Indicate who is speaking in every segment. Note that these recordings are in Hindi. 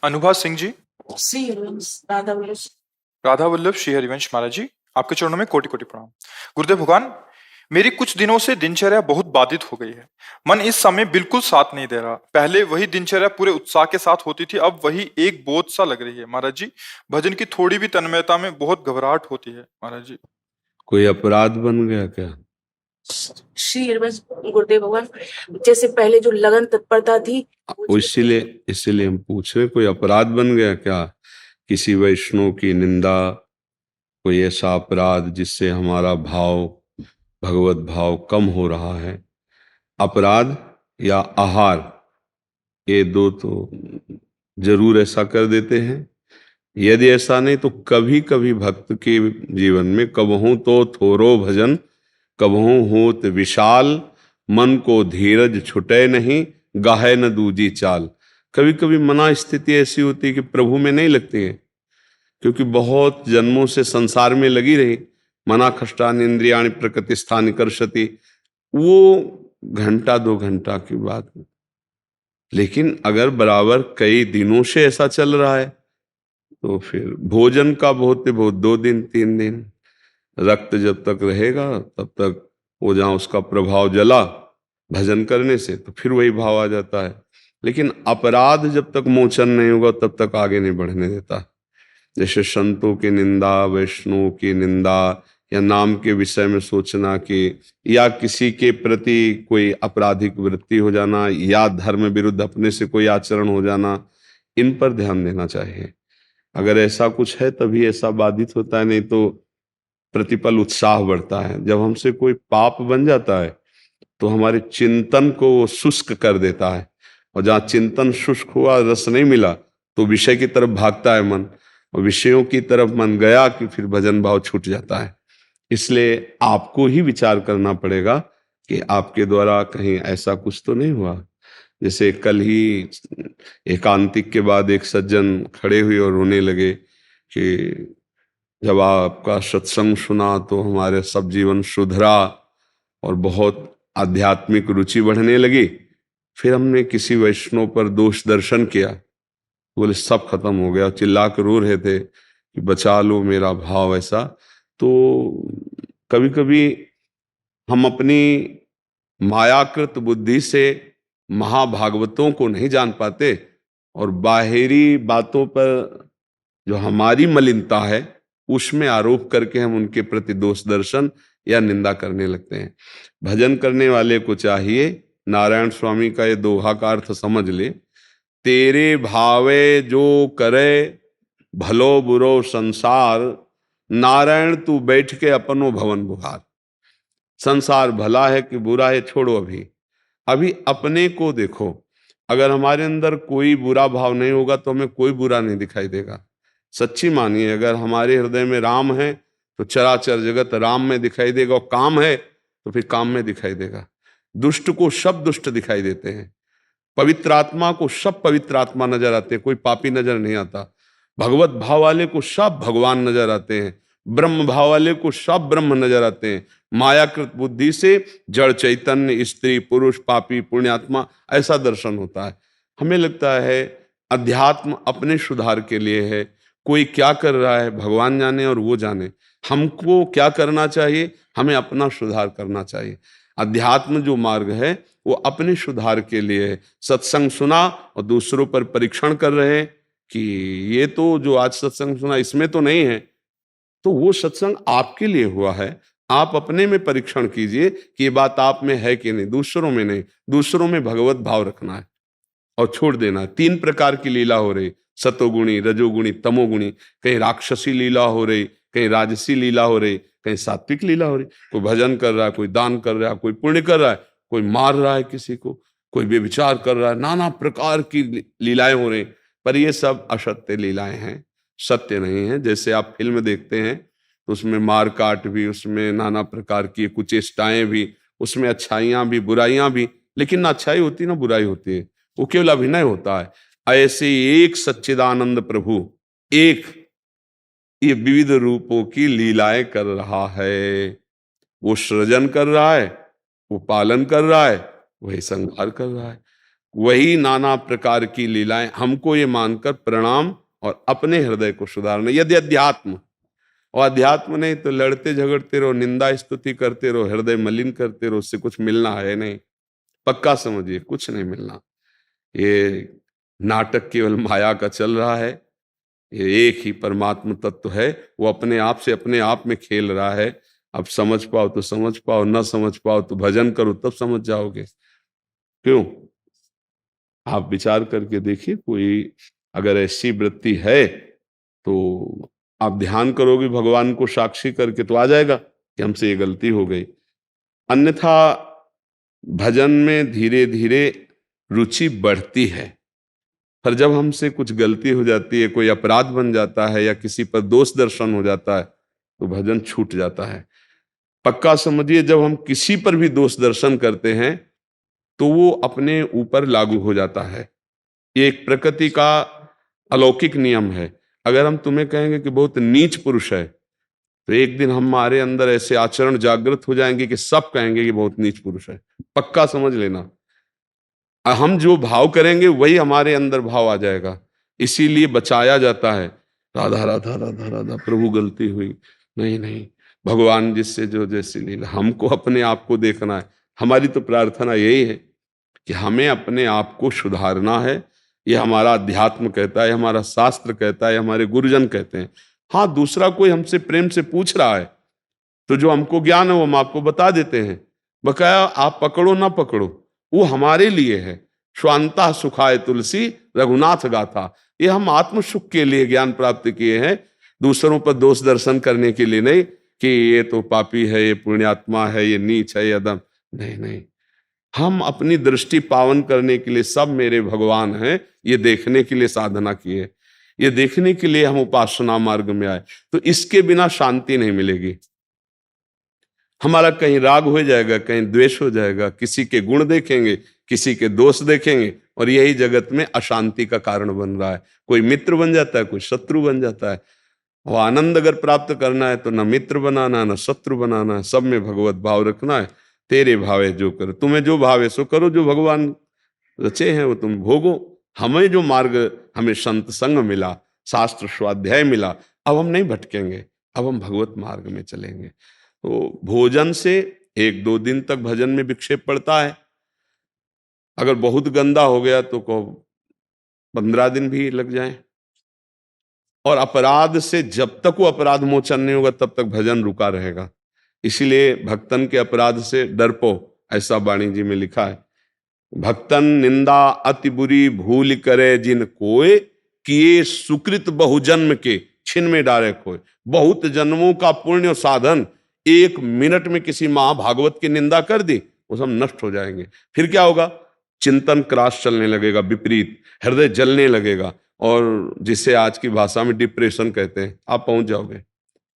Speaker 1: अनुभा सिंह जी,
Speaker 2: श्री हरिवंश राधा वल्लभ।
Speaker 1: राधा वल्लभ श्री हरिवंश महाराज जी, आपके चरणों में कोटि कोटि प्रणाम। गुरुदेव भगवान, मेरी कुछ दिनों से दिनचर्या बहुत बाधित हो गई है। मन इस समय बिल्कुल साथ नहीं दे रहा। पहले वही दिनचर्या पूरे उत्साह के साथ होती थी, अब वही एक बोझ सा लग रही है। महाराज जी, भजन की थोड़ी भी तन्मयता में बहुत घबराहट होती है। महाराज जी,
Speaker 3: कोई अपराध बन गया क्या?
Speaker 2: श्री हरिवंश गुरुदेव भगवान, जैसे पहले जो लगन तत्परता थी वो
Speaker 3: इसीलिए हम पूछ रहे, कोई अपराध बन गया क्या? किसी वैष्णव की निंदा, कोई ऐसा अपराध जिससे हमारा भाव, भगवत भाव कम हो रहा है? अपराध या आहार, ये दो तो जरूर ऐसा कर देते हैं। यदि ऐसा नहीं तो कभी कभी भक्त के जीवन में कबहू तो थोरो भजन, कबहू होत विशाल, मन को धीरज छुटे नहीं, गाहे न दूजी चाल। कभी कभी मना स्थिति ऐसी होती है कि प्रभु में नहीं लगती है, क्योंकि बहुत जन्मों से संसार में लगी रही। मना खष्टानि इंद्रियाणि प्रकृतिस्थानि कर्षति, वो घंटा दो घंटा की बात है। लेकिन अगर बराबर कई दिनों से ऐसा चल रहा है तो फिर भोजन का बहुत 2 दिन 3 दिन, रक्त जब तक रहेगा तब तक वो जहाँ उसका प्रभाव जला भजन करने से, तो फिर वही भाव आ जाता है। लेकिन अपराध जब तक मोचन नहीं होगा तब तक आगे नहीं बढ़ने देता। जैसे संतों की निंदा, वैष्णव की निंदा, या नाम के विषय में सोचना कि, या किसी के प्रति कोई आपराधिक वृत्ति हो जाना, या धर्म विरुद्ध अपने से कोई आचरण हो जाना, इन पर ध्यान देना चाहिए। अगर ऐसा कुछ है तभी ऐसा बाधित होता है, नहीं तो प्रतिपल उत्साह बढ़ता है। जब हमसे कोई पाप बन जाता है तो हमारे चिंतन को वो शुष्क कर देता है, और जहाँ चिंतन शुष्क हुआ, रस नहीं मिला, तो विषय की तरफ भागता है मन, और विषयों की तरफ मन गया कि फिर भजन भाव छूट जाता है। इसलिए आपको ही विचार करना पड़ेगा कि आपके द्वारा कहीं ऐसा कुछ तो नहीं हुआ। जैसे कल ही एकांतिक के बाद एक सज्जन खड़े हुए और रोने लगे कि जब आपका सत्संग सुना तो हमारे सब जीवन सुधरा और बहुत आध्यात्मिक रुचि बढ़ने लगी। फिर हमने किसी वैष्णव पर दोष दर्शन किया, बोले सब खत्म हो गया। चिल्ला कर रो रहे थे कि बचा लो मेरा भाव। ऐसा तो कभी कभी हम अपनी मायाकृत बुद्धि से महाभागवतों को नहीं जान पाते, और बाहरी बातों पर जो हमारी मलिनता है उसमें आरोप करके हम उनके प्रति दोष दर्शन या निंदा करने लगते हैं। भजन करने वाले को चाहिए, नारायण स्वामी का ये दोहा का अर्थ समझ ले, तेरे भावे जो करे भलो बुरो संसार, नारायण तू बैठ के अपनो भवन बुहार। संसार भला है कि बुरा है छोड़ो, अभी अभी अपने को देखो। अगर हमारे अंदर कोई बुरा भाव नहीं होगा तो हमें कोई बुरा नहीं दिखाई देगा। सच्ची मानिए, अगर हमारे हृदय में राम है तो चराचर जगत राम में दिखाई देगा, और काम है तो फिर काम में दिखाई देगा। दुष्ट को सब दुष्ट दिखाई देते हैं, पवित्र आत्मा को सब पवित्र आत्मा नजर आते हैं, कोई पापी नजर नहीं आता। भगवत भाव वाले को सब भगवान नजर आते हैं, ब्रह्म भाव वाले को सब ब्रह्म नजर आते हैं। मायाकृत बुद्धि से जड़ चैतन्य, स्त्री पुरुष, पापी पुण्यात्मा, ऐसा दर्शन होता है। हमें लगता है अध्यात्म अपने सुधार के लिए है। कोई क्या कर रहा है भगवान जाने और वो जाने। हमको क्या करना चाहिए? हमें अपना सुधार करना चाहिए। अध्यात्म जो मार्ग है वो अपने सुधार के लिए है। सत्संग सुना और दूसरों पर परीक्षण कर रहे हैं कि ये तो जो आज सत्संग सुना इसमें तो नहीं है, तो वो सत्संग आपके लिए हुआ है। आप अपने में परीक्षण कीजिए कि ये बात आप में है कि नहीं, दूसरों में नहीं। दूसरों में भगवत भाव रखना है और छोड़ देना है। 3 प्रकार की लीला हो रही, सतोगुणी, रजोगुणी, तमोगुणी। कहीं राक्षसी लीला हो रही, कहीं राजसी लीला हो रही, कहीं सात्विक लीला हो रही। कोई भजन कर रहा है, कोई दान कर रहा है, कोई पुण्य कर रहा है, कोई मार रहा है किसी को, कोई व्यभिचार कर रहा है। नाना प्रकार की लीलाएं हो रही, पर ये सब असत्य लीलाएं हैं, सत्य नहीं है। जैसे आप फिल्म देखते हैं तो उसमें मार काट भी, उसमें नाना प्रकार की कुचेष्टाएं भी, उसमें अच्छाइयां भी बुराइयां भी, लेकिन ना अच्छाई होती ना बुराई होती है, वो केवल अभिनय होता है। ऐसे एक सच्चिदानंद प्रभु एक ये विविध रूपों की लीलाएं कर रहा है। वो सृजन कर रहा है, वो पालन कर रहा है, वही संहार कर रहा है। वही नाना प्रकार की लीलाएं, हमको ये मानकर प्रणाम और अपने हृदय को सुधारना। यदि अध्यात्म, और अध्यात्म नहीं तो लड़ते झगड़ते रहो, निंदा स्तुति करते रहो, हृदय मलिन करते रहो, उससे कुछ मिलना है नहीं। पक्का समझिए, कुछ नहीं मिलना। ये नाटक केवल माया का चल रहा है। ये एक ही परमात्म तत्व है, वो अपने आप से अपने आप में खेल रहा है। अब समझ पाओ तो समझ पाओ, न समझ पाओ तो भजन करो, तब समझ जाओगे। क्यों? आप विचार करके देखिए, कोई अगर ऐसी वृत्ति है तो आप ध्यान करोगे भगवान को साक्षी करके, तो आ जाएगा कि हमसे ये गलती हो गई। अन्यथा भजन में धीरे धीरे रुचि बढ़ती है, पर जब हमसे कुछ गलती हो जाती है, कोई अपराध बन जाता है या किसी पर दोष दर्शन हो जाता है, तो भजन छूट जाता है। पक्का समझिए, जब हम किसी पर भी दोष दर्शन करते हैं तो वो अपने ऊपर लागू हो जाता है। ये एक प्रकृति का अलौकिक नियम है। अगर हम तुम्हें कहेंगे कि बहुत नीच पुरुष है, तो एक दिन हमारे अंदर ऐसे आचरण जागृत हो जाएंगे कि सब कहेंगे कि बहुत नीच पुरुष है। पक्का समझ लेना, हम जो भाव करेंगे वही हमारे अंदर भाव आ जाएगा। इसीलिए बचाया जाता है, राधा राधा राधा राधा, प्रभु गलती हुई, नहीं नहीं, भगवान जिससे जो जैसी लीला। हमको अपने आप को देखना है। हमारी तो प्रार्थना यही है कि हमें अपने आप को सुधारना है। ये हमारा अध्यात्म कहता है, हमारा शास्त्र कहता है, हमारे गुरुजन कहते हैं। हाँ, दूसरा कोई हमसे प्रेम से पूछ रहा है तो जो हमको ज्ञान है वो हम आपको बता देते हैं। बकाया आप पकड़ो ना पकड़ो, वो हमारे लिए है। स्वांता सुखाय तुलसी रघुनाथ गाथा, ये हम आत्म सुख के लिए ज्ञान प्राप्त किए हैं, दूसरों पर दोष दर्शन करने के लिए नहीं कि ये तो पापी है, ये पुण्यात्मा है, ये नीच है, ये अदम। नहीं नहीं, हम अपनी दृष्टि पावन करने के लिए सब मेरे भगवान हैं, ये देखने के लिए साधना किए, ये देखने के लिए हम उपासना मार्ग में आए। तो इसके बिना शांति नहीं मिलेगी। हमारा कहीं राग हो जाएगा, कहीं द्वेष हो जाएगा, किसी के गुण देखेंगे, किसी के दोष देखेंगे, और यही जगत में अशांति का कारण बन रहा है। कोई मित्र बन जाता है, कोई शत्रु बन जाता है। और आनंद अगर प्राप्त करना है तो न मित्र बनाना, न शत्रु बनाना है, सब में भगवत भाव रखना है। तेरे भावे जो करो, तुम्हें जो भावे सो करो, जो भगवान रचे हैं वो तुम भोगो। हमें जो मार्ग, हमें संत संग मिला, शास्त्र स्वाध्याय मिला, अब हम नहीं भटकेंगे, अब हम भगवत मार्ग में चलेंगे। तो भोजन से 1-2 दिन तक भजन में विक्षेप पड़ता है। अगर बहुत गंदा हो गया तो 15 दिन भी लग जाए। और अपराध से जब तक वो अपराध मोचन नहीं होगा तब तक भजन रुका रहेगा। इसीलिए भक्तन के अपराध से डर पो, ऐसा वाणी जी में लिखा है। भक्तन निंदा अति बुरी भूल करे जिन कोय, किए सुकृत बहुजन्म के छिन में डारे खोए। बहुत जन्मों का पुण्य साधन 1 मिनट में किसी महाभागवत की निंदा कर दी, वो सब नष्ट हो जाएंगे। फिर क्या होगा? चिंतन क्रॉस चलने लगेगा, विपरीत, हृदय जलने लगेगा, और जिसे आज की भाषा में डिप्रेशन कहते हैं, आप पहुंच जाओगे।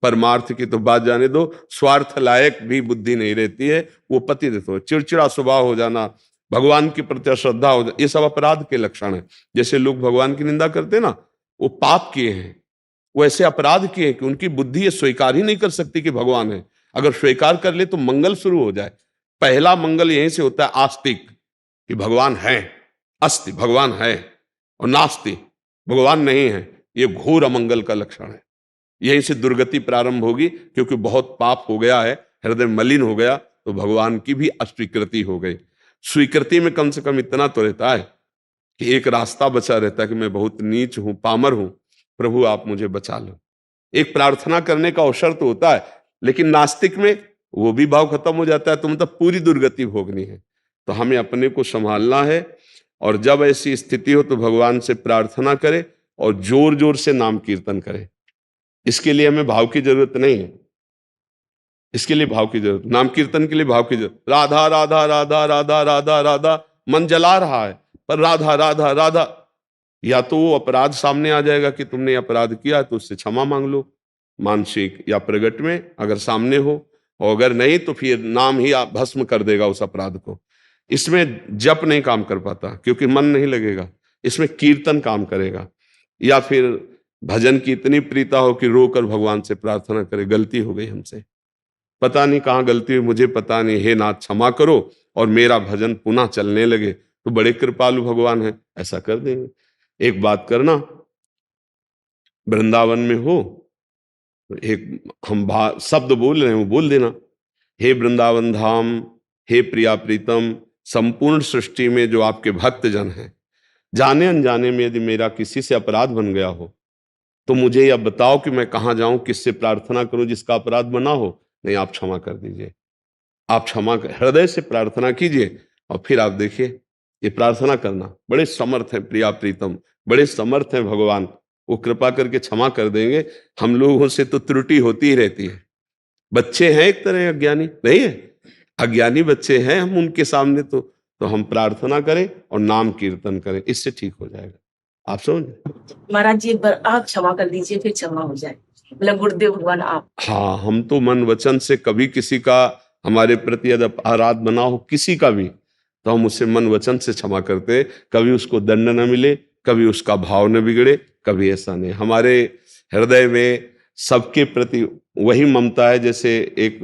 Speaker 3: परमार्थ की तो बात जाने दो, स्वार्थ लायक भी बुद्धि नहीं रहती है, वो पतित हो, चिड़चिड़ा स्वभाव हो जाना, भगवान के प्रति अश्रद्धा हो जाना, ये सब अपराध के लक्षण है। जैसे लोग भगवान की निंदा करते हैं ना, वो पाप किए हैं, वो ऐसे अपराध किए कि उनकी बुद्धि ये स्वीकार ही नहीं कर सकती कि भगवान है। अगर स्वीकार कर ले तो मंगल शुरू हो जाए। पहला मंगल यहीं से होता है, आस्तिक, कि भगवान है, अस्ति भगवान है, और नास्ति भगवान नहीं है। ये घोर अमंगल का लक्षण है। यहीं से दुर्गति प्रारंभ होगी, क्योंकि बहुत पाप हो गया है, हृदय मलिन हो गया, तो भगवान की भी अस्वीकृति हो गई। स्वीकृति में कम से कम इतना तो रहता है कि एक रास्ता बचा रहता है कि मैं बहुत नीच हूं, पामर हूं, प्रभु आप मुझे बचा लो। एक प्रार्थना करने का अवसर तो होता है, लेकिन नास्तिक में वो भी भाव खत्म हो जाता है, तो मतलब पूरी दुर्गति भोगनी है। तो हमें अपने को संभालना है, और जब ऐसी स्थिति हो तो भगवान से प्रार्थना करे और जोर जोर से नाम कीर्तन करे। इसके लिए हमें भाव की जरूरत नहीं है, इसके लिए भाव की जरूरत, नाम कीर्तन के लिए भाव की जरूरत। राधा राधा राधा राधा राधा राधा मन जला रहा है, पर राधा राधा राधा, या तो वो अपराध सामने आ जाएगा कि तुमने अपराध किया, तो उससे क्षमा मांग लो, मानसिक या प्रगट में, अगर सामने हो, और अगर नहीं तो फिर नाम ही भस्म कर देगा उस अपराध को। इसमें जप नहीं काम कर पाता, क्योंकि मन नहीं लगेगा। इसमें कीर्तन काम करेगा, या फिर भजन की इतनी प्रीता हो कि रोकर भगवान से प्रार्थना करे, गलती हो गई हमसे, पता नहीं कहाँ गलती हुई, मुझे पता नहीं, हे नाथ क्षमा करो, और मेरा भजन पुनः चलने लगे। तो बड़े कृपालु भगवान हैं, ऐसा कर देंगे। एक बात करना, वृंदावन में हो तो एक हम शब्द बोल रहे हैं वो बोल देना, हे वृंदावन धाम, हे प्रिया प्रीतम, संपूर्ण सृष्टि में जो आपके भक्त जन हैं, जाने अनजाने में यदि मेरा किसी से अपराध बन गया हो तो मुझे यह बताओ कि मैं कहाँ जाऊं, किससे प्रार्थना करूं जिसका अपराध बना हो। नहीं, आप क्षमा कर दीजिए, आप हृदय से प्रार्थना कीजिए और फिर आप देखिए, ये प्रार्थना करना, बड़े समर्थ हैं प्रिया प्रीतम, बड़े समर्थ हैं भगवान, वो कृपा करके क्षमा कर देंगे। हम लोगों से तो त्रुटि होती ही रहती है, बच्चे हैं एक तरह अज्ञानी, नहीं है, अज्ञानी बच्चे हैं हम उनके सामने, तो हम प्रार्थना करें और नाम कीर्तन करें, इससे ठीक हो जाएगा। आप समझ?
Speaker 2: महाराज जी एक बार आप क्षमा कर दीजिए, फिर क्षमा हो जाए, मतलब गुरुदेव भगवान आप।
Speaker 3: हाँ, हम तो मन वचन से कभी किसी का हमारे प्रति यदि अपराध बना हो किसी का भी, तो हम उसे मन वचन से क्षमा करते, कभी उसको दंड न मिले, कभी उसका भाव न बिगड़े, कभी ऐसा नहीं। हमारे हृदय में सबके प्रति वही ममता है जैसे एक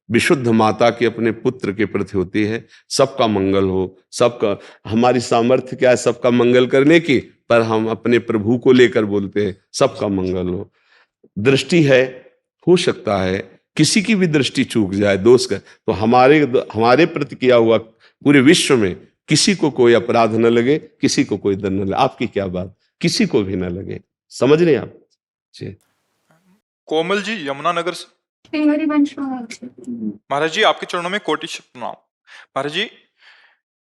Speaker 3: विशुद्ध माता की अपने पुत्र के प्रति होती है, सबका मंगल हो, सबका, हमारी सामर्थ्य क्या है सबका मंगल करने की, पर हम अपने प्रभु को लेकर बोलते हैं सबका मंगल हो। दृष्टि है, हो सकता है किसी की भी दृष्टि चूक जाए, दोष का, तो हमारे प्रति किया हुआ पूरे विश्व में किसी को कोई अपराध न लगे, किसी को कोई दंड न लगे। आपकी क्या बात, किसी को भी न लगे, समझ रहे आप जी।
Speaker 1: कोमल जी यमुनानगर से। महाराज जी आपके चरणों में कोटि प्रणाम। महाराज जी,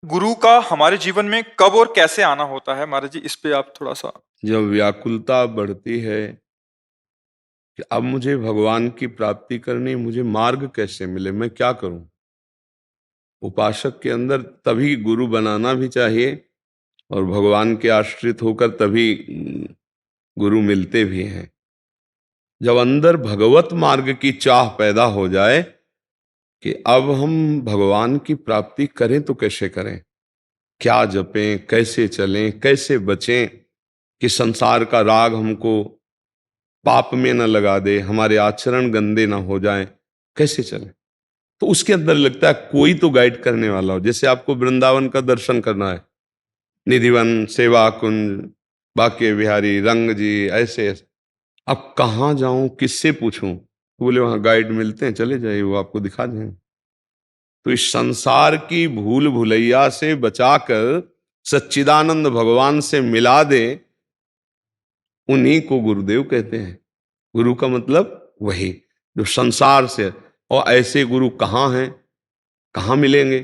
Speaker 1: गुरु का हमारे जीवन में कब और कैसे आना होता है महाराज जी, इस पे आप थोड़ा सा।
Speaker 3: जब व्याकुलता बढ़ती है कि अब मुझे भगवान की प्राप्ति करनी, मुझे मार्ग कैसे मिले, मैं क्या करूं, उपासक के अंदर तभी गुरु बनाना भी चाहिए और भगवान के आश्रित होकर तभी गुरु मिलते भी हैं। जब अंदर भगवत मार्ग की चाह पैदा हो जाए कि अब हम भगवान की प्राप्ति करें तो कैसे करें, क्या जपें, कैसे चलें, कैसे बचें कि संसार का राग हमको पाप में न लगा दे, हमारे आचरण गंदे ना हो जाएं, कैसे चलें, तो उसके अंदर लगता है कोई तो गाइड करने वाला हो। जैसे आपको वृंदावन का दर्शन करना है, निधिवन, सेवा कुंज, बाके बिहारी, रंग जी, ऐसे अब कहाँ जाऊं, किससे पूछूं, तो बोले वहां गाइड मिलते हैं, चले जाइए, वो आपको दिखा दें। तो इस संसार की भूल भुलैया से बचाकर सच्चिदानंद भगवान से मिला दे, उन्हीं को गुरुदेव कहते हैं। गुरु का मतलब वही जो संसार से, और ऐसे गुरु कहाँ हैं, कहाँ मिलेंगे,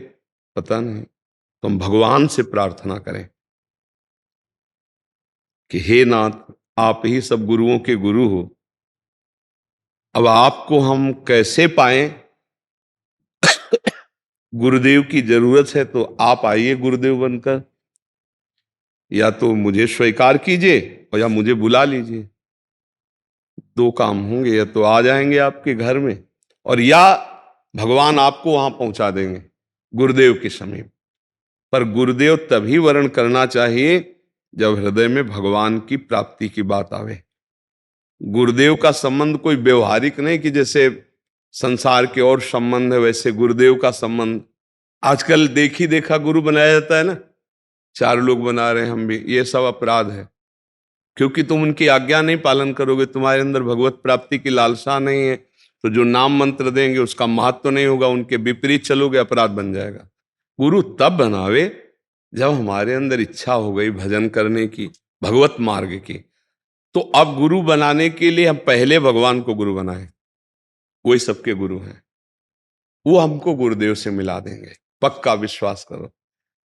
Speaker 3: पता नहीं। तो हम भगवान से प्रार्थना करें कि हे नाथ, आप ही सब गुरुओं के गुरु हो, अब आपको हम कैसे पाएं, गुरुदेव की जरूरत है तो आप आइए गुरुदेव बनकर, या तो मुझे स्वीकार कीजिए और या मुझे बुला लीजिए, दो काम होंगे, या तो आ जाएंगे आपके घर में और या भगवान आपको वहां पहुंचा देंगे गुरुदेव के समीप। पर गुरुदेव तभी वर्ण करना चाहिए जब हृदय में भगवान की प्राप्ति की बात आवे। गुरुदेव का संबंध कोई व्यवहारिक नहीं कि जैसे संसार के और संबंध है वैसे गुरुदेव का संबंध। आजकल देखी देखा गुरु बनाया जाता है ना, 4 लोग बना रहे हैं हम भी, ये सब अपराध है, क्योंकि तुम उनकी आज्ञा नहीं पालन करोगे, तुम्हारे अंदर भगवत प्राप्ति की लालसा नहीं है, तो जो नाम मंत्र देंगे उसका महत्व नहीं होगा, उनके विपरीत चलोगे, अपराध बन जाएगा। गुरु तब बनावे जब हमारे अंदर इच्छा हो गई भजन करने की, भगवत मार्ग की। तो अब गुरु बनाने के लिए हम पहले भगवान को गुरु बनाए, वही सबके गुरु हैं, वो हमको गुरुदेव से मिला देंगे, पक्का विश्वास करो।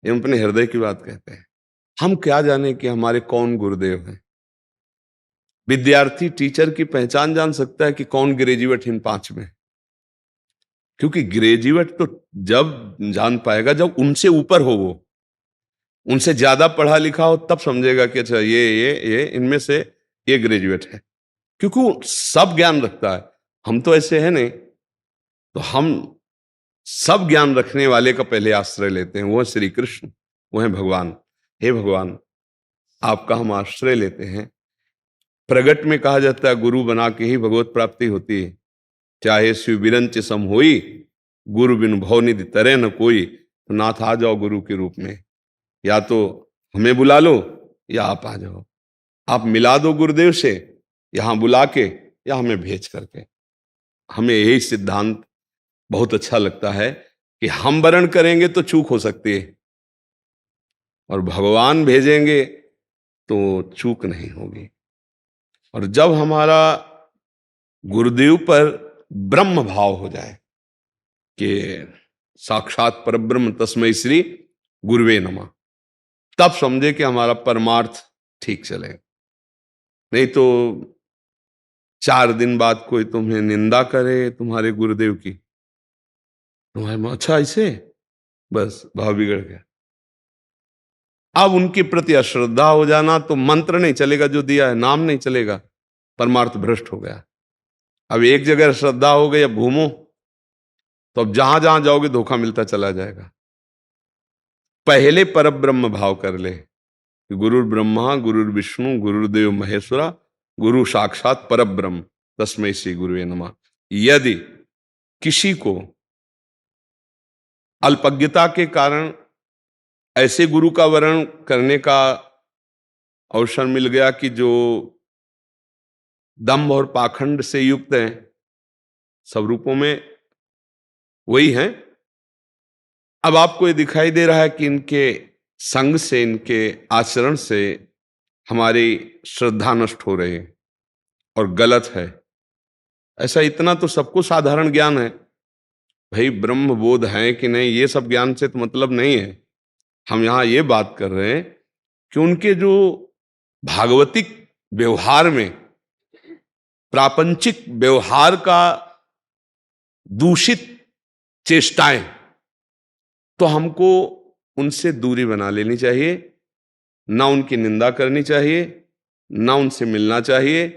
Speaker 3: ये अपने हृदय की बात कहते हैं। हम क्या जाने कि हमारे कौन गुरुदेव हैं। विद्यार्थी टीचर की पहचान जान सकता है कि कौन ग्रेजुएट इन 5 में, क्योंकि ग्रेजुएट तो जब जान पाएगा जब उनसे ऊपर हो, वो उनसे ज्यादा पढ़ा लिखा हो, तब समझेगा कि अच्छा ये इनमें से ये ग्रेजुएट है, क्योंकि वो सब ज्ञान रखता है। हम तो ऐसे हैं नहीं, तो हम सब ज्ञान रखने वाले का पहले आश्रय लेते हैं, वो है श्री कृष्ण, वो है भगवान। हे भगवान, आपका हम आश्रय लेते हैं। प्रगट में कहा जाता है गुरु बना के ही भगवत प्राप्ति होती है, चाहे शिव बिरंच सम होई, गुरु बिन भव निधि तरे न कोई। तो नाथ आ जाओ गुरु के रूप में, या तो हमें बुला लो या आप आ जाओ, आप मिला दो गुरुदेव से यहां बुला के या हमें भेज करके। हमें यही सिद्धांत बहुत अच्छा लगता है कि हम वरण करेंगे तो चूक हो सकती है और भगवान भेजेंगे तो चूक नहीं होगी। और जब हमारा गुरुदेव पर ब्रह्म भाव हो जाए कि साक्षात परब्रह्म तस्मै श्री गुरुवे नमः, तब समझे कि हमारा परमार्थ ठीक चलेगा। नहीं तो 4 दिन बाद कोई तुम्हें निंदा करे तुम्हारे गुरुदेव की, तुम्हारे अच्छा ऐसे, बस भाव बिगड़ गया। अब उनके प्रति अश्रद्धा हो जाना तो मंत्र नहीं चलेगा जो दिया है, नाम नहीं चलेगा, परमार्थ भ्रष्ट हो गया। अब एक जगह श्रद्धा हो गई, अब घूमो तो अब जहां जहां जाओगे धोखा मिलता चला जाएगा। पहले परब्रह्म भाव कर ले, गुरुर ब्रह्मा गुरुर विष्णु गुरुदेव महेश्वरा गुरु साक्षात परब्रह्म तस्मै श्री गुरुवे नमः। यदि किसी को अल्पज्ञता के कारण ऐसे गुरु का वर्ण करने का अवसर मिल गया कि जो दंभ और पाखंड से युक्त हैं, सब रूपों में वही हैं, अब आपको ये दिखाई दे रहा है कि इनके संग से, इनके आचरण से हमारी श्रद्धा नष्ट हो रही है और गलत है। ऐसा इतना तो सबको साधारण ज्ञान है, भाई ब्रह्म बोध है कि नहीं, ये सब ज्ञान से तो मतलब नहीं है। हम यहां ये बात कर रहे हैं कि उनके जो भागवतिक व्यवहार में, प्रापंचिक व्यवहार का दूषित चेष्टाएं, तो हमको उनसे दूरी बना लेनी चाहिए, ना उनकी निंदा करनी चाहिए, ना उनसे मिलना चाहिए,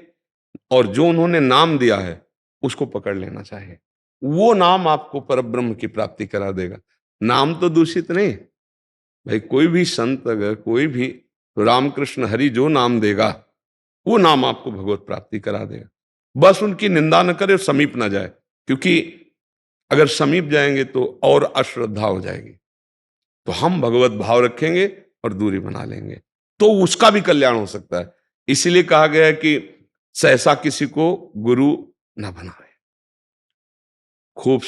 Speaker 3: और जो उन्होंने नाम दिया है उसको पकड़ लेना चाहिए। वो नाम आपको परब्रह्म की प्राप्ति करा देगा। नाम तो दूषित नहीं भाई, कोई भी संत अगर कोई भी रामकृष्ण हरि जो नाम देगा वो नाम आपको भगवत प्राप्ति करा देगा। बस उनकी निंदा न करे और समीप ना जाए, क्योंकि अगर समीप जाएंगे तो और अश्रद्धा हो जाएगी। तो हम भगवत भाव रखेंगे और दूरी बना लेंगे तो उसका भी कल्याण हो सकता है। इसीलिए कहा गया है कि सहसा किसी को गुरु न बनावे, खूब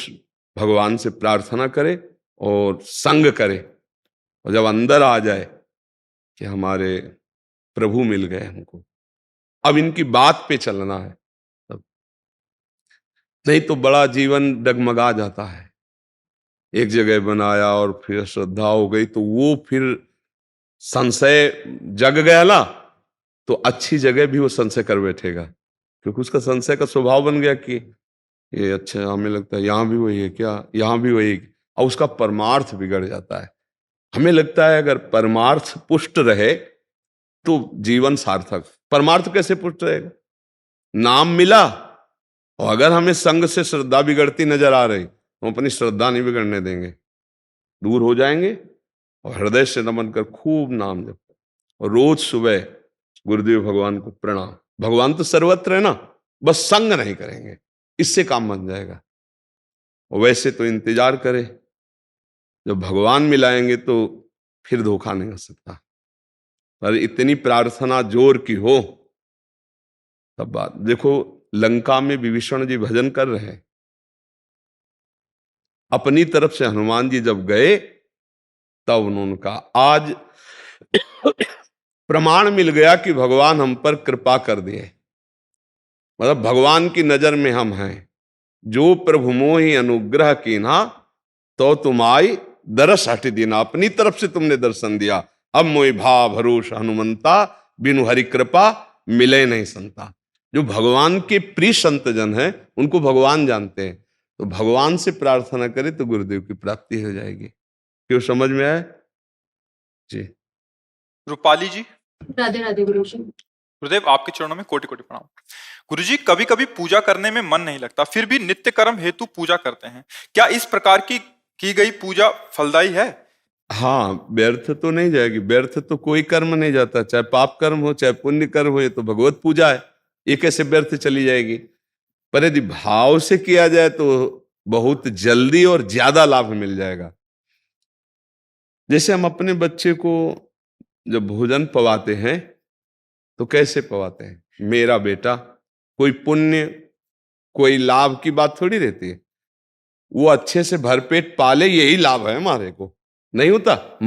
Speaker 3: भगवान से प्रार्थना करे और संग करे, और जब अंदर आ जाए कि हमारे प्रभु मिल गए हमको, अब इनकी बात पे चलना है, तब नहीं तो बड़ा जीवन डगमगा जाता है। एक जगह बनाया और फिर श्रद्धा हो गई तो वो फिर संशय जग गया ना, तो अच्छी जगह भी वो संशय कर बैठेगा, क्योंकि उसका संशय का स्वभाव बन गया कि ये अच्छा, हमें लगता है यहां भी वही है क्या, यहां भी वही है, और उसका परमार्थ बिगड़ जाता है। हमें लगता है अगर परमार्थ पुष्ट रहे तो जीवन सार्थक। परमार्थ कैसे पुष्ट रहेगा? नाम मिला, और अगर हमें संग से श्रद्धा बिगड़ती नजर आ रही, हम अपनी श्रद्धा नहीं बिगड़ने देंगे, दूर हो जाएंगे और हृदय से नमन कर खूब नाम जप, और रोज सुबह गुरुदेव भगवान को प्रणाम। भगवान तो सर्वत्र है ना, बस संग नहीं करेंगे, इससे काम बन जाएगा। और वैसे तो इंतजार करे, जब भगवान मिलाएंगे तो फिर धोखा नहीं हो सकता। पर इतनी प्रार्थना जोर की हो तब बात। देखो लंका में विभीषण जी भजन कर रहे हैं, अपनी तरफ से हनुमान जी जब गए तब उन्होंने कहा आज प्रमाण मिल गया कि भगवान हम पर कृपा कर दिए, मतलब भगवान की नजर में हम हैं। जो प्रभु मोहि अनुग्रह कीन्हा तो तुम आई दरस हट दीना, अपनी तरफ से तुमने दर्शन दिया। अब मोहि भाव भरोस हनुमंता, बिनु हरि कृपा मिले नहीं संता। जो भगवान के प्रिय संत जन हैं उनको भगवान जानते हैं, तो भगवान से प्रार्थना करे तो गुरुदेव की प्राप्ति हो जाएगी। क्यों, समझ में आया जी?
Speaker 1: रूपाली जी,
Speaker 2: राधे राधे गुरु जी।
Speaker 1: गुरुदेव आपके चरणों में कोटि कोटि प्रणाम। गुरुजी, कभी कभी पूजा करने में मन नहीं लगता, फिर भी नित्य कर्म हेतु पूजा करते हैं, क्या इस प्रकार की गई पूजा फलदायी है?
Speaker 3: हाँ, व्यर्थ तो नहीं जाएगी। व्यर्थ तो कोई कर्म नहीं जाता, चाहे पाप कर्म हो चाहे पुण्य कर्म हो, ये तो भगवत पूजा है, ये कैसे व्यर्थ चली जाएगी? पर यदि भाव से किया जाए तो बहुत जल्दी और ज्यादा लाभ मिल जाएगा। जैसे हम अपने बच्चे को जब भोजन पवाते हैं तो कैसे पवाते हैं? मेरा बेटा, कोई पुण्य कोई लाभ की बात थोड़ी रहती है। वो अच्छे से भरपेट पाले, यही लाभ है हमारे को। नहीं होता?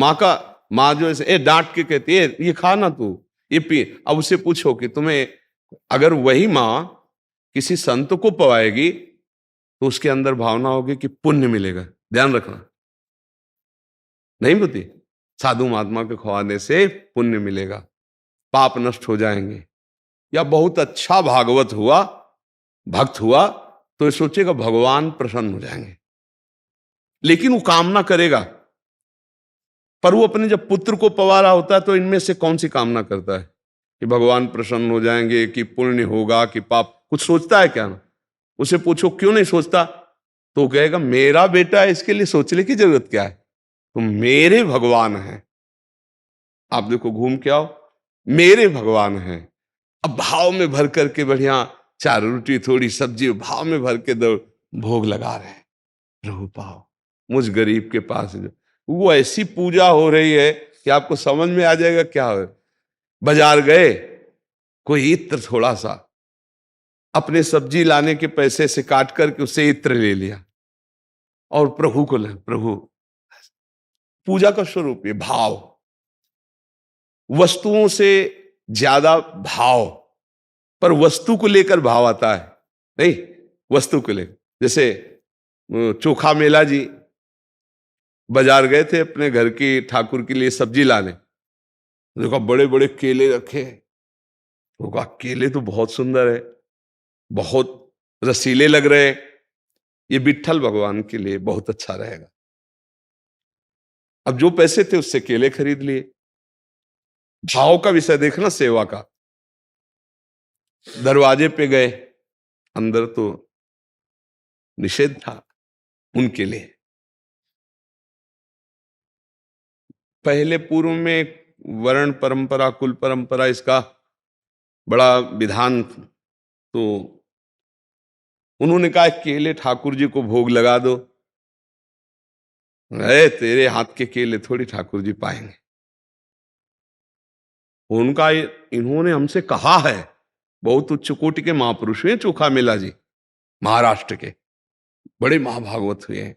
Speaker 3: माँ जो ऐसे डांट के कहती है ये खा ना तू, ये पी। अब उसे पूछो कि तुम्हें, अगर वही माँ किसी संत को पवाएगी तो उसके अंदर भावना होगी कि पुण्य मिलेगा। ध्यान रखना, नहीं होती? साधु महात्मा के खवाने से पुण्य मिलेगा, पाप नष्ट हो जाएंगे। या बहुत अच्छा भागवत हुआ, भक्त हुआ, तो ये सोचेगा भगवान प्रसन्न हो जाएंगे। लेकिन वो कामना करेगा, पर वो अपने जब पुत्र को पवा रहा होता है तो इनमें से कौन सी कामना करता है कि भगवान प्रसन्न हो जाएंगे, कि पुण्य होगा, कि पाप? कुछ सोचता है क्या ना? उसे पूछो क्यों नहीं सोचता, तो कहेगा मेरा बेटा है, इसके लिए सोचने की जरूरत क्या है? तो मेरे भगवान हैं। आप देखो, घूम के आओ, मेरे भगवान हैं। अब भाव में भर करके बढ़िया 4 रोटी थोड़ी सब्जी भाव में भर के दो भोग लगा रहे हैं। प्रभु पाओ मुझ गरीब के पास। वो ऐसी पूजा हो रही है कि आपको समझ में आ जाएगा क्या हो। बाजार गए, कोई इत्र थोड़ा सा अपने सब्जी लाने के पैसे से काट करके उससे इत्र ले लिया और प्रभु को ले। प्रभु, पूजा का स्वरूप ये भाव, वस्तुओं से ज्यादा भाव। पर वस्तु को लेकर भाव आता है, नहीं? वस्तु को लेकर, जैसे चोखा मेला जी बाजार गए थे अपने घर की ठाकुर के लिए सब्जी लाने। देखो बड़े बड़े केले रखे, तो कहा केले तो बहुत सुंदर है, बहुत रसीले लग रहे हैं, ये विट्ठल भगवान के लिए बहुत अच्छा रहेगा। अब जो पैसे थे उससे केले खरीद लिए। भाव का विषय देखना, सेवा का। दरवाजे पे गए, अंदर तो निषेध था उनके लिए। पहले पूर्व में वर्ण परंपरा, कुल परंपरा, इसका बड़ा विधान, तो उन्होंने कहा केले ठाकुर जी को भोग लगा दो। अरे तेरे हाथ के केले थोड़ी ठाकुर जी पाएंगे। उनका इन्होंने हमसे कहा है, बहुत उच्च कोटि के महापुरुष हुए चोखा मेला जी, महाराष्ट्र के बड़े महाभागवत हुए हैं।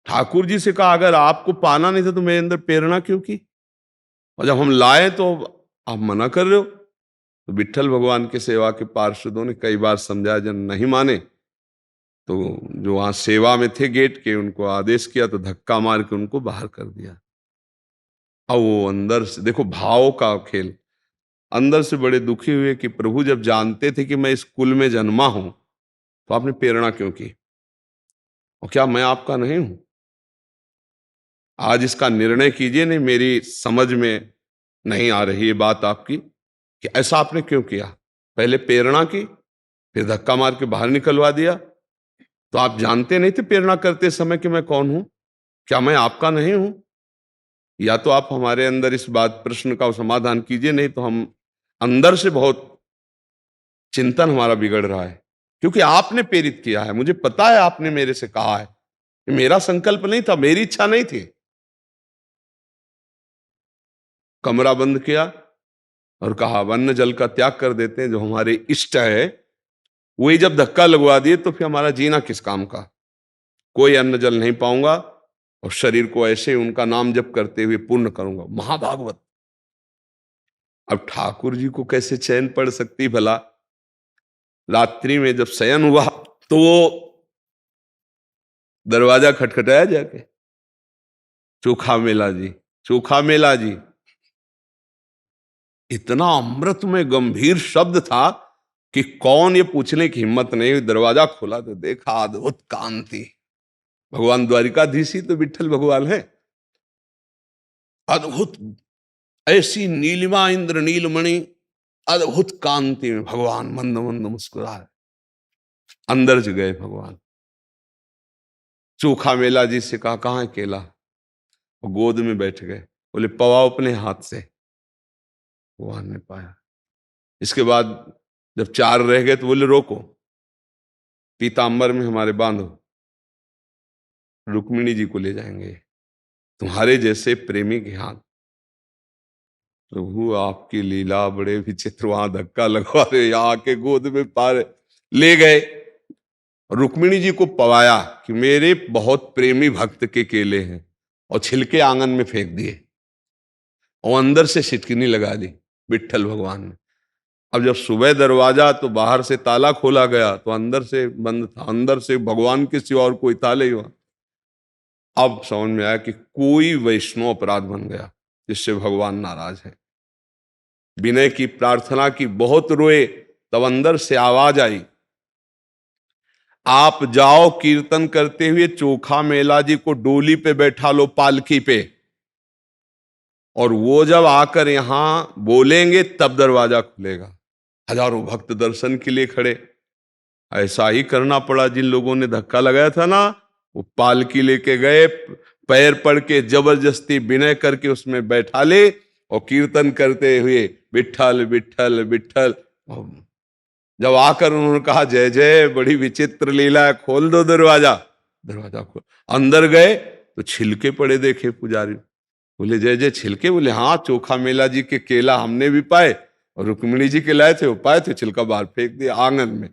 Speaker 3: ठाकुर जी से कहा अगर आपको पाना नहीं था तो मेरे अंदर प्रेरणा क्यों की, और जब हम लाए तो आप मना कर रहे हो। तो विट्ठल भगवान के सेवा के पार्षदों ने कई बार समझाया, जब नहीं माने तो जो वहां सेवा में थे गेट के, उनको आदेश किया तो धक्का मार के उनको बाहर कर दिया। अब वो अंदर से देखो भाव का खेल, अंदर से बड़े दुखी हुए कि प्रभु जब जानते थे कि मैं इस कुल में जन्मा हूं तो आपने प्रेरणा क्यों की, और क्या मैं आपका नहीं हूं? आज इसका निर्णय कीजिए। नहीं, मेरी समझ में नहीं आ रही ये बात आपकी कि ऐसा आपने क्यों किया। पहले प्रेरणा की, फिर धक्का मार के बाहर निकलवा दिया। तो आप जानते नहीं थे प्रेरणा करते समय कि मैं कौन हूं? क्या मैं आपका नहीं हूं? या तो आप हमारे अंदर इस बात प्रश्न का समाधान कीजिए, नहीं तो हम अंदर से बहुत चिंतन हमारा बिगड़ रहा है। क्योंकि आपने प्रेरित किया है, मुझे पता है, आपने मेरे से कहा है कि मेरा संकल्प नहीं था, मेरी इच्छा नहीं थी। कमरा बंद किया और कहा अन्न जल का त्याग कर देते हैं, जो हमारे इष्ट है वही जब धक्का लगवा दिए तो फिर हमारा जीना किस काम का। कोई अन्न जल नहीं पाऊंगा और शरीर को ऐसे उनका नाम जप करते हुए पूर्ण करूंगा। महाभागवत। अब ठाकुर जी को कैसे चैन पड़ सकती भला? रात्रि में जब शयन हुआ तो वो दरवाजा खटखटाया जाके, चोखा मेला जी, चोखा मेला जी। इतना अमृत में गंभीर शब्द था कि कौन, ये पूछने की हिम्मत नहीं हुई। दरवाजा खोला तो देखा अद्भुत कांति। भगवान द्वारिकाधीश ही तो विट्ठल भगवान है। अद्भुत, ऐसी नीलिमा इंद्र नीलमणि, अद्भुत कांति में भगवान मंद मंद मुस्कुराए। अंदर से गए भगवान। चोखा मेला जी से कहा कहाँ है केला, वो गोद में बैठ गए। बोले पवाओ अपने हाथ से। भगवान ने पाया। इसके बाद जब 4 रह गए तो बोले रोको, पीतांबर में हमारे बांधो। रुक्मिणी जी को ले जाएंगे तुम्हारे जैसे प्रेमी के हाथ। प्रभु आपकी लीला बड़े विचित्र, वहां धक्का लगवा रहे, यहाँ के गोद में पार ले गए। रुक्मिणी जी को पवाया कि मेरे बहुत प्रेमी भक्त के केले हैं, और छिलके आंगन में फेंक दिए और अंदर से सिटकिनी लगा दी विट्ठल भगवान ने। अब जब सुबह दरवाजा तो बाहर से ताला खोला गया तो अंदर से बंद था, अंदर से भगवान के सिवा और कोई ताले ही वहां। अब समझ में आया कि कोई वैष्णव अपराध बन गया जिससे भगवान नाराज है। विनय की प्रार्थना की, बहुत रोए, तब अंदर से आवाज आई, आप जाओ कीर्तन करते हुए चोखा मेला जी को डोली पे बैठा लो, पालकी पे, और वो जब आकर यहां बोलेंगे तब दरवाजा खुलेगा। हजारों भक्त दर्शन के लिए खड़े। ऐसा ही करना पड़ा, जिन लोगों ने धक्का लगाया था ना, वो पालकी लेके गए, पैर पड़ के जबरदस्ती विनय करके उसमें बैठा ले, और कीर्तन करते हुए विट्ठल विट्ठल विट्ठल। जब आकर उन्होंने कहा जय जय, बड़ी विचित्र लीला है, खोल दो दरवाजा। दरवाजा खोल, अंदर गए तो छिलके पड़े देखे पुजारी। बोले जय जय, छिलके? बोले हाँ, चोखा मेला जी के केला हमने भी पाए और रुक्मिणी जी के लाए थे, वो पाए थे, छिलका बाहर फेंक दिया आंगन में।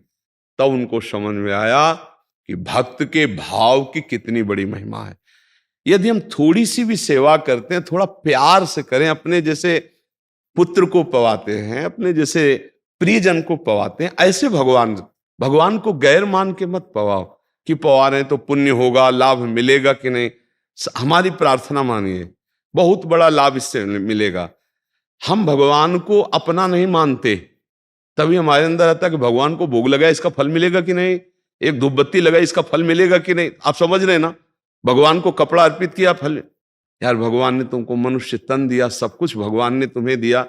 Speaker 3: तब उनको समझ में आया कि भक्त के भाव की कितनी बड़ी महिमा है। यदि हम थोड़ी सी भी सेवा करते हैं, थोड़ा प्यार से करें, अपने जैसे पुत्र को पवाते हैं, अपने जैसे प्रियजन को पवाते हैं, ऐसे भगवान को गैर मान के मत पवाओ कि पवा रहे तो पुण्य होगा, लाभ मिलेगा कि नहीं। हमारी प्रार्थना मानिए, बहुत बड़ा लाभ इससे मिलेगा। हम भगवान को अपना नहीं मानते, तभी हमारे अंदर आता है कि भगवान को भोग लगा, इसका फल मिलेगा कि नहीं, एक धूपबत्ती लगा, इसका फल मिलेगा कि नहीं। आप समझ रहे ना, भगवान को कपड़ा अर्पित किया, फल। यार भगवान ने तुमको मनुष्य तन दिया, सब कुछ भगवान ने तुम्हें दिया।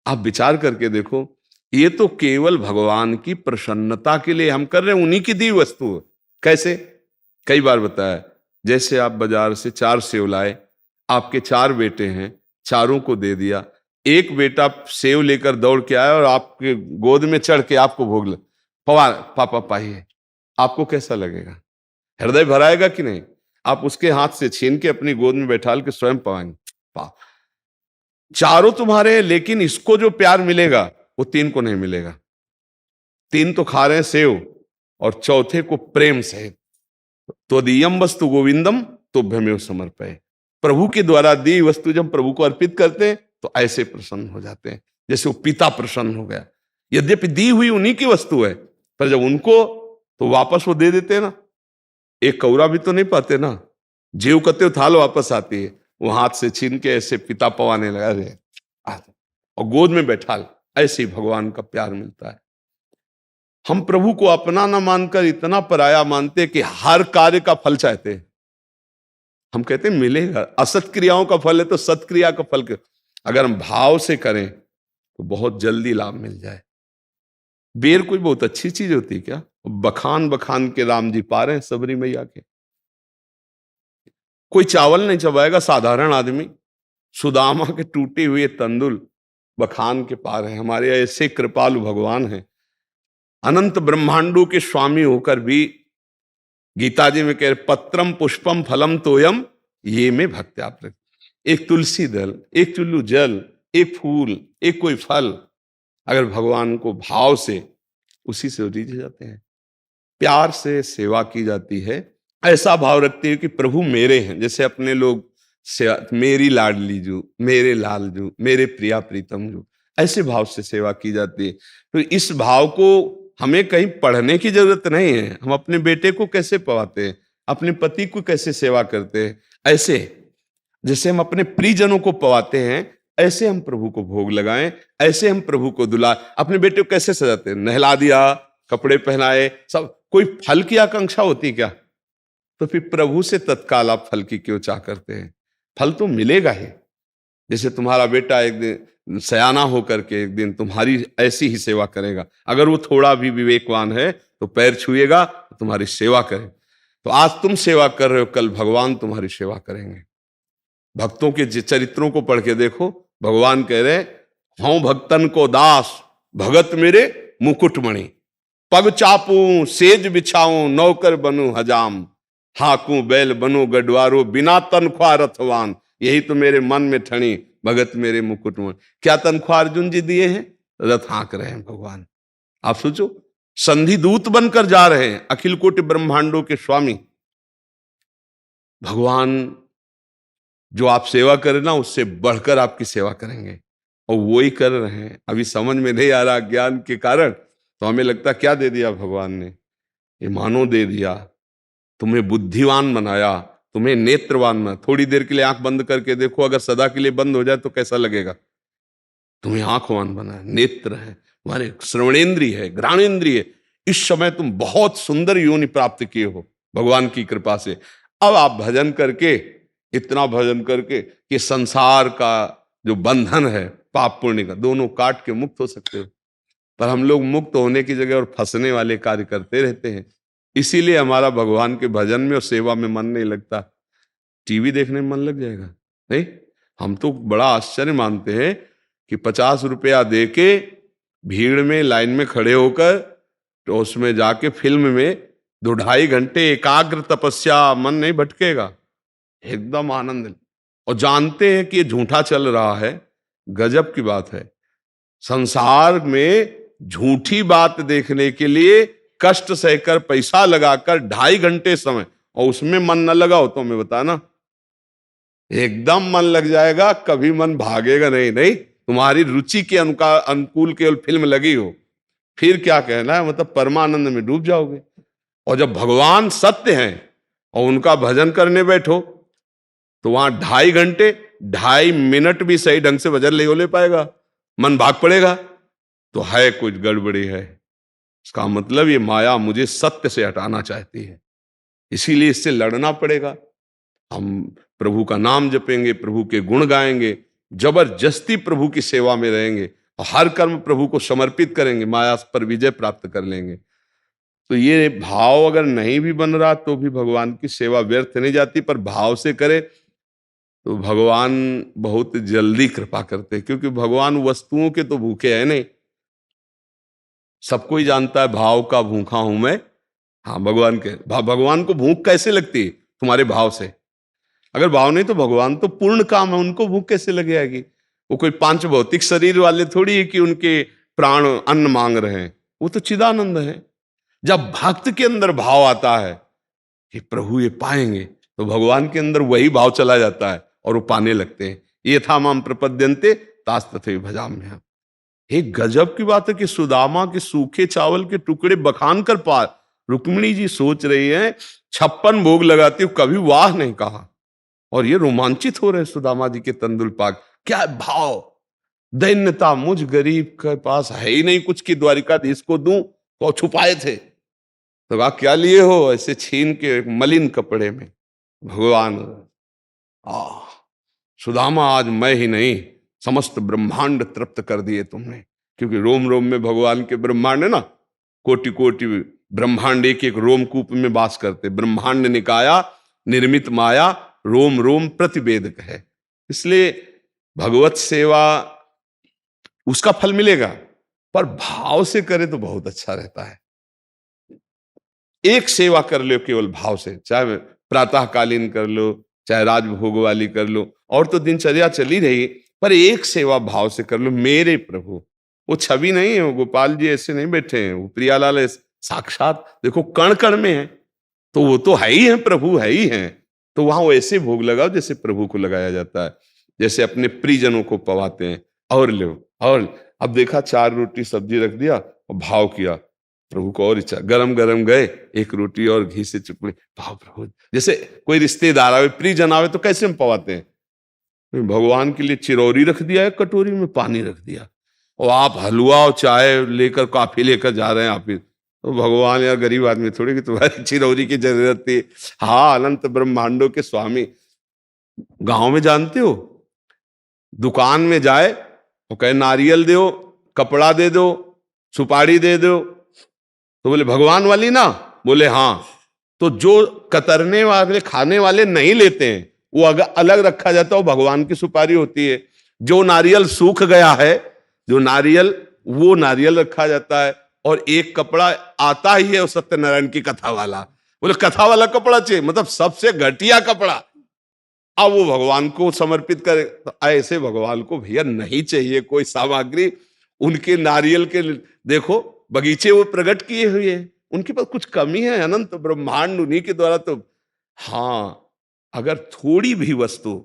Speaker 3: आप विचार करके देखो, ये तो केवल भगवान की प्रसन्नता के लिए हम कर रहे हैं, उन्हीं की दी वस्तु। कैसे? कई बार बताया, जैसे आप बाजार से 4 सेव लाए, आपके 4 बेटे हैं, चारों को दे दिया। एक बेटा सेव लेकर दौड़ के आया और आपके गोद में चढ़ के आपको भोग लगा, पापा पाइए, आपको कैसा लगेगा? हृदय भराएगा कि नहीं? आप उसके हाथ से छीन के अपनी गोद में बैठाल के स्वयं पाएंगे। चारों तुम्हारे हैं, लेकिन इसको जो प्यार मिलेगा वो 3 को नहीं मिलेगा। 3 तो खा रहे हैं सेव, और चौथे को प्रेम से त्वदीयम वस्तु गोविंदम तुभ्यमेव समर्पये। प्रभु के द्वारा दी वस्तु जब प्रभु को अर्पित करते हैं तो ऐसे प्रसन्न हो जाते हैं, जैसे वो पिता प्रसन्न हो गया। यद्यपि दी हुई उन्हीं की वस्तु है, पर जब उनको तो वापस वो दे देते हैं ना, एक कौरा भी तो नहीं पाते ना, जीव कते थाल वापस आती है, वो हाथ से छीन के ऐसे पिता पवाने लगा रहे और गोद में बैठा। ऐसे ही भगवान का प्यार मिलता है। हम प्रभु को अपना ना मानकर इतना पराया मानते कि हर कार्य का फल चाहते हैं। हम कहते हैं मिलेगा, असत क्रियाओं का फल है तो सत्क्रिया का फल के। अगर हम भाव से करें तो बहुत जल्दी लाभ मिल जाए। बेर कोई बहुत अच्छी चीज होती है क्या? बखान बखान के राम जी पा रहे हैं सबरी मैया के। कोई चावल नहीं चबाएगा साधारण आदमी, सुदामा के टूटे हुए तंदुल बखान के पा रहे हैं। हमारे ऐसे कृपालु भगवान हैं, अनंत ब्रह्मांडों के स्वामी होकर भी गीता जी में कह रहे पत्रम पुष्पम फलम तोयम ये में भक्त्या प्रति। एक तुलसी दल, एक चुल्लू जल, एक फूल, एक कोई फल, अगर भगवान को भाव से उसी से रीझे जाते हैं, प्यार से सेवा की जाती है, ऐसा भाव रखते हैं कि प्रभु मेरे हैं। जैसे अपने लोग मेरी लाडली जू, मेरे लाल जू, मेरे प्रिया प्रीतम जू, ऐसे भाव से सेवा की जाती है। तो इस भाव को हमें कहीं पढ़ने की जरूरत नहीं है। हम अपने बेटे को कैसे पवाते हैं, अपने पति को कैसे सेवा करते हैं, ऐसे जैसे हम अपने प्रियजनों को पवाते हैं, ऐसे हम प्रभु को भोग लगाएं, ऐसे हम प्रभु को अपने बेटे को कैसे सजाते हैं, नहला दिया, कपड़े पहनाए, सब। कोई फल की आकांक्षा होती क्या? तो फिर प्रभु से तत्काल आप फल की क्यों चाह करते हैं? फल तो मिलेगा ही। जैसे तुम्हारा बेटा एक दिन सयाना होकर के एक दिन तुम्हारी ऐसी ही सेवा करेगा, अगर वो थोड़ा भी विवेकवान है तो पैर छुएगा तो तुम्हारी सेवा करे। तो आज तुम सेवा कर रहे हो, कल भगवान तुम्हारी सेवा करेंगे। भक्तों के चरित्रों को पढ़ के देखो, भगवान कह रहे हूं भक्तन को दास, भगत मेरे मुकुटमणि, पग चापूं सेज बिछाऊं, नौकर बनूं हजाम। हाकू बैल बनो गडवारो बिना तनख्वाह रथवान, यही तो मेरे मन में ठणी भगत मेरे मुकुट में। क्या तनख्वाह अर्जुन जी दिए हैं? रथ हाँक रहे हैं भगवान। आप सोचो, संधि दूत बनकर जा रहे हैं, अखिल कोटि ब्रह्मांडों के स्वामी भगवान। जो आप सेवा करें ना, उससे बढ़कर आपकी सेवा करेंगे, और वो ही कर रहे हैं। अभी समझ में नहीं आ रहा ज्ञान के कारण, तो हमें लगता क्या दे दिया भगवान ने? ये मानो दे दिया, तुम्हें बुद्धिवान बनाया, तुम्हें नेत्रवान बनाया। थोड़ी देर के लिए आंख बंद करके देखो, अगर सदा के लिए बंद हो जाए तो कैसा लगेगा? तुम्हें आंखवान बनाया, नेत्र है, तुम्हारे श्रवणेन्द्रिय है, घ्राणेन्द्रिय है। इस समय तुम बहुत सुंदर योनि प्राप्त किए हो भगवान की कृपा से। अब आप भजन करके, इतना भजन करके कि संसार का जो बंधन है पाप पुण्य का, दोनों काट के मुक्त हो सकते हो। पर हम लोग मुक्त होने की जगह और फंसने वाले कार्य करते रहते हैं। इसीलिए हमारा भगवान के भजन में और सेवा में मन नहीं लगता। टीवी देखने में मन लग जाएगा? नहीं। हम तो बड़ा आश्चर्य मानते हैं कि 50 रुपया दे के भीड़ में लाइन में खड़े होकर, तो उसमें जाके फिल्म में 2-2.5 घंटे एकाग्र तपस्या, मन नहीं भटकेगा, एकदम आनंद। और जानते हैं कि ये झूठा चल रहा है। गजब की बात है, संसार में झूठी बात देखने के लिए कष्ट सहकर पैसा लगाकर 2.5 घंटे समय, और उसमें मन न लगाओ तो हमें बताना, एकदम मन लग जाएगा, कभी मन भागेगा नहीं। नहीं, तुम्हारी रुचि के अनुकूल केवल फिल्म लगी हो, फिर क्या कहना है, मतलब परमानंद में डूब जाओगे। और जब भगवान सत्य हैं और उनका भजन करने बैठो, तो वहां 2.5 घंटे 2.5 मिनट भी सही ढंग से भजन नहीं हो ले पाएगा, मन भाग पड़ेगा, तो है कुछ गड़बड़ी है। इसका मतलब ये माया मुझे सत्य से हटाना चाहती है, इसीलिए इससे लड़ना पड़ेगा। हम प्रभु का नाम जपेंगे, प्रभु के गुण गाएंगे, जबरदस्ती प्रभु की सेवा में रहेंगे, और हर कर्म प्रभु को समर्पित करेंगे, माया पर विजय प्राप्त कर लेंगे। तो ये भाव अगर नहीं भी बन रहा तो भी भगवान की सेवा व्यर्थ नहीं जाती, पर भाव से करे तो भगवान बहुत जल्दी कृपा करते, क्योंकि भगवान वस्तुओं के तो भूखे हैं नहीं। सबको ही जानता है भाव का भूखा हूं मैं। हाँ, भगवान को भूख कैसे लगती है? तुम्हारे भाव से। अगर भाव नहीं तो भगवान तो पूर्ण काम है, उनको भूख कैसे लग जाएगी? वो कोई 5 भौतिक शरीर वाले थोड़ी है कि उनके प्राण अन्न मांग रहे हैं, वो तो चिदानंद है। जब भक्त के अंदर भाव आता है कि प्रभु ये पाएंगे, तो भगवान के अंदर वही भाव चला जाता है और वो पाने लगते हैं। ये था माम प्रपद्यन्ते तास तथैव भजाम्यहम्। एक गजब की बात है कि सुदामा के सूखे चावल के टुकड़े बखान कर पार, रुक्मिणी जी सोच रही हैं 56 भोग लगाती हूँ, कभी वाह नहीं कहा, और ये रोमांचित हो रहे सुदामा जी के तंदुल पाक। क्या भाव, दैन्यता, मुझ गरीब के पास है ही नहीं कुछ कि द्वारिकाधीश को दूं, तो छुपाए थे। तो कहा क्या लिए हो? ऐसे छीन के एक मलिन कपड़े में। भगवान, सुदामा आज मैं ही नहीं, समस्त ब्रह्मांड तृप्त कर दिए तुमने, क्योंकि रोम रोम में भगवान के ब्रह्मांड है ना, कोटि कोटि ब्रह्मांड एक एक रोमकूप में वास करते। ब्रह्मांड निकाया निर्मित माया, रोम रोम प्रतिवेदक है। इसलिए भगवत सेवा उसका फल मिलेगा, पर भाव से करे तो बहुत अच्छा रहता है। एक सेवा कर लो केवल भाव से, चाहे प्रातःकालीन कर लो, चाहे राजभोग वाली कर लो, और तो दिनचर्या चली रही, पर एक सेवा भाव से कर लो। मेरे प्रभु, वो छवि नहीं है, वो गोपाल जी ऐसे नहीं बैठे हैं, वो प्रियालाल साक्षात देखो कण कण में है, तो वो तो है ही है, प्रभु है ही है। तो वहां वो ऐसे भोग लगाओ जैसे प्रभु को लगाया जाता है, जैसे अपने प्रियजनों को पवाते हैं। और लो, और अब देखा 4 रोटी सब्जी रख दिया और भाव किया प्रभु को, और इच्छा गरम गरम गए, 1 रोटी और घी से चुपड़ी, भाव प्रभु। जैसे कोई रिश्तेदार आवे, प्रियजन आवे, तो कैसे हम पवाते हैं? भगवान के लिए चिरौरी रख दिया है, कटोरी में पानी रख दिया, और आप हलवा और चाय लेकर, कॉफी लेकर जा रहे हैं आप ही, तो भगवान यार गरीब आदमी थोड़ी कि तुम्हारी चिरौरी की जरूरत थी। हाँ, अनंत ब्रह्मांडों के स्वामी। गांव में जानते हो, दुकान में जाए वो कहे नारियल दो, कपड़ा दे दो, सुपारी दे दो, तो बोले भगवान वाली ना, बोले हाँ। तो जो कतरने वाले खाने वाले नहीं लेते हैं, वो अगर अलग रखा जाता है, वो भगवान की सुपारी होती है। जो नारियल सूख गया है, जो नारियल, वो नारियल रखा जाता है। और एक कपड़ा आता ही है, वो सत्यनारायण की कथा वाला, बोले कथा वाला कपड़ा चाहिए, मतलब सबसे घटिया कपड़ा, अब वो भगवान को समर्पित करे। तो ऐसे भगवान को भैया नहीं चाहिए कोई सामग्री। उनके नारियल के देखो बगीचे वो प्रकट किए हुए हैं, उनके पास कुछ कमी है? अनंत ब्रह्मांड उन्हीं के द्वारा। तो हाँ, अगर थोड़ी भी वस्तु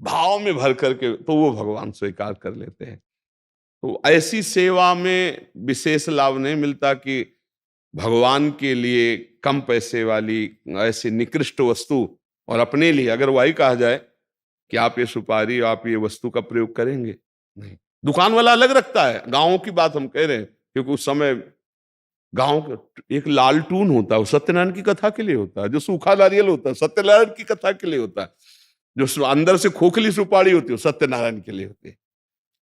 Speaker 3: भाव में भर करके तो वो भगवान स्वीकार कर लेते हैं। तो ऐसी सेवा में विशेष लाभ नहीं मिलता कि भगवान के लिए कम पैसे वाली ऐसी निकृष्ट वस्तु, और अपने लिए अगर वही कहा जाए कि आप ये सुपारी, आप ये वस्तु का प्रयोग करेंगे, नहीं। दुकान वाला अलग रखता है, गांवों की बात हम कह रहे हैं, क्योंकि उस समय गांव का एक लालटून होता है, वो सत्यनारायण की कथा के लिए होता है। जो सूखा नारियल होता है सत्यनारायण की कथा के लिए होता है। जो अंदर से खोखली सुपारी होती है वो सत्यनारायण के लिए होती है।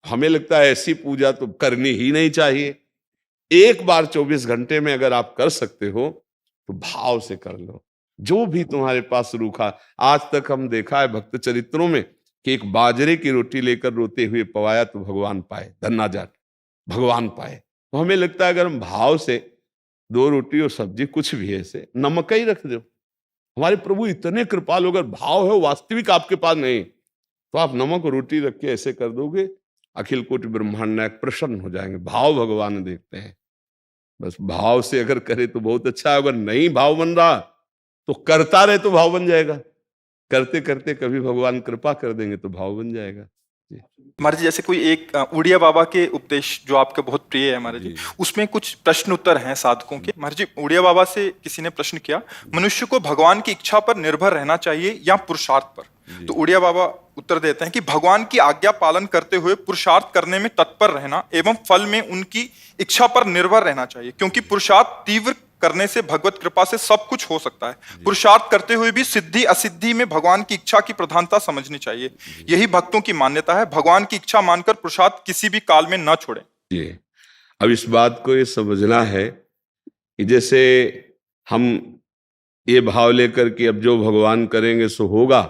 Speaker 3: हमें लगता है ऐसी पूजा तो करनी ही नहीं चाहिए। एक बार 24 घंटे में अगर आप कर सकते हो तो भाव से कर लो। जो भी तुम्हारे पास रूखा, आज तक हम देखा है भक्त चरित्रों में कि एक बाजरे की रोटी लेकर रोते हुए पवाया तो भगवान पाए, धन्ना जाट भगवान पाए। तो हमें लगता है अगर हम भाव से 2 रोटी और सब्जी, कुछ भी ऐसे नमक ही रख दो, हमारे प्रभु इतने कृपालु। अगर भाव है वास्तविक आपके पास नहीं, तो आप नमक और रोटी रख के ऐसे कर दोगे, अखिल कोटि ब्रह्मांड नायक प्रसन्न हो जाएंगे। भाव भगवान देखते हैं। बस भाव से अगर करे तो बहुत अच्छा है, अगर नहीं भाव बन रहा तो करता रहे तो भाव बन जाएगा। करते करते कभी भगवान कृपा कर देंगे तो भाव बन जाएगा। जी।
Speaker 1: महाराज जी, जैसे कोई एक उड़िया बाबा के उपदेश जो आपके बहुत प्रिय है महाराज जी,
Speaker 3: जी।
Speaker 1: उसमें कुछ प्रश्न उत्तर हैं साधकों के। महाराज जी, उड़िया बाबा से किसी ने प्रश्न किया, मनुष्य को भगवान की इच्छा पर निर्भर रहना चाहिए या पुरुषार्थ पर? तो उड़िया बाबा उत्तर देते हैं कि भगवान की आज्ञा पालन करते हुए पुरुषार्थ करने में तत्पर रहना एवं फल में उनकी इच्छा पर निर्भर रहना चाहिए, क्योंकि पुरुषार्थ तीव्र करने से भगवत कृपा से सब कुछ हो सकता है। पुरुषार्थ करते हुए भी सिद्धि असिद्धि में भगवान की इच्छा की प्रधानता समझनी चाहिए। यही भक्तों की मान्यता है। भगवान की इच्छा मानकर पुरुषार्थ किसी भी काल में न छोड़े।
Speaker 3: जी। अब इस बात को ये समझना है कि जैसे हम ये भाव लेकर कि अब जो भगवान करेंगे सो होगा,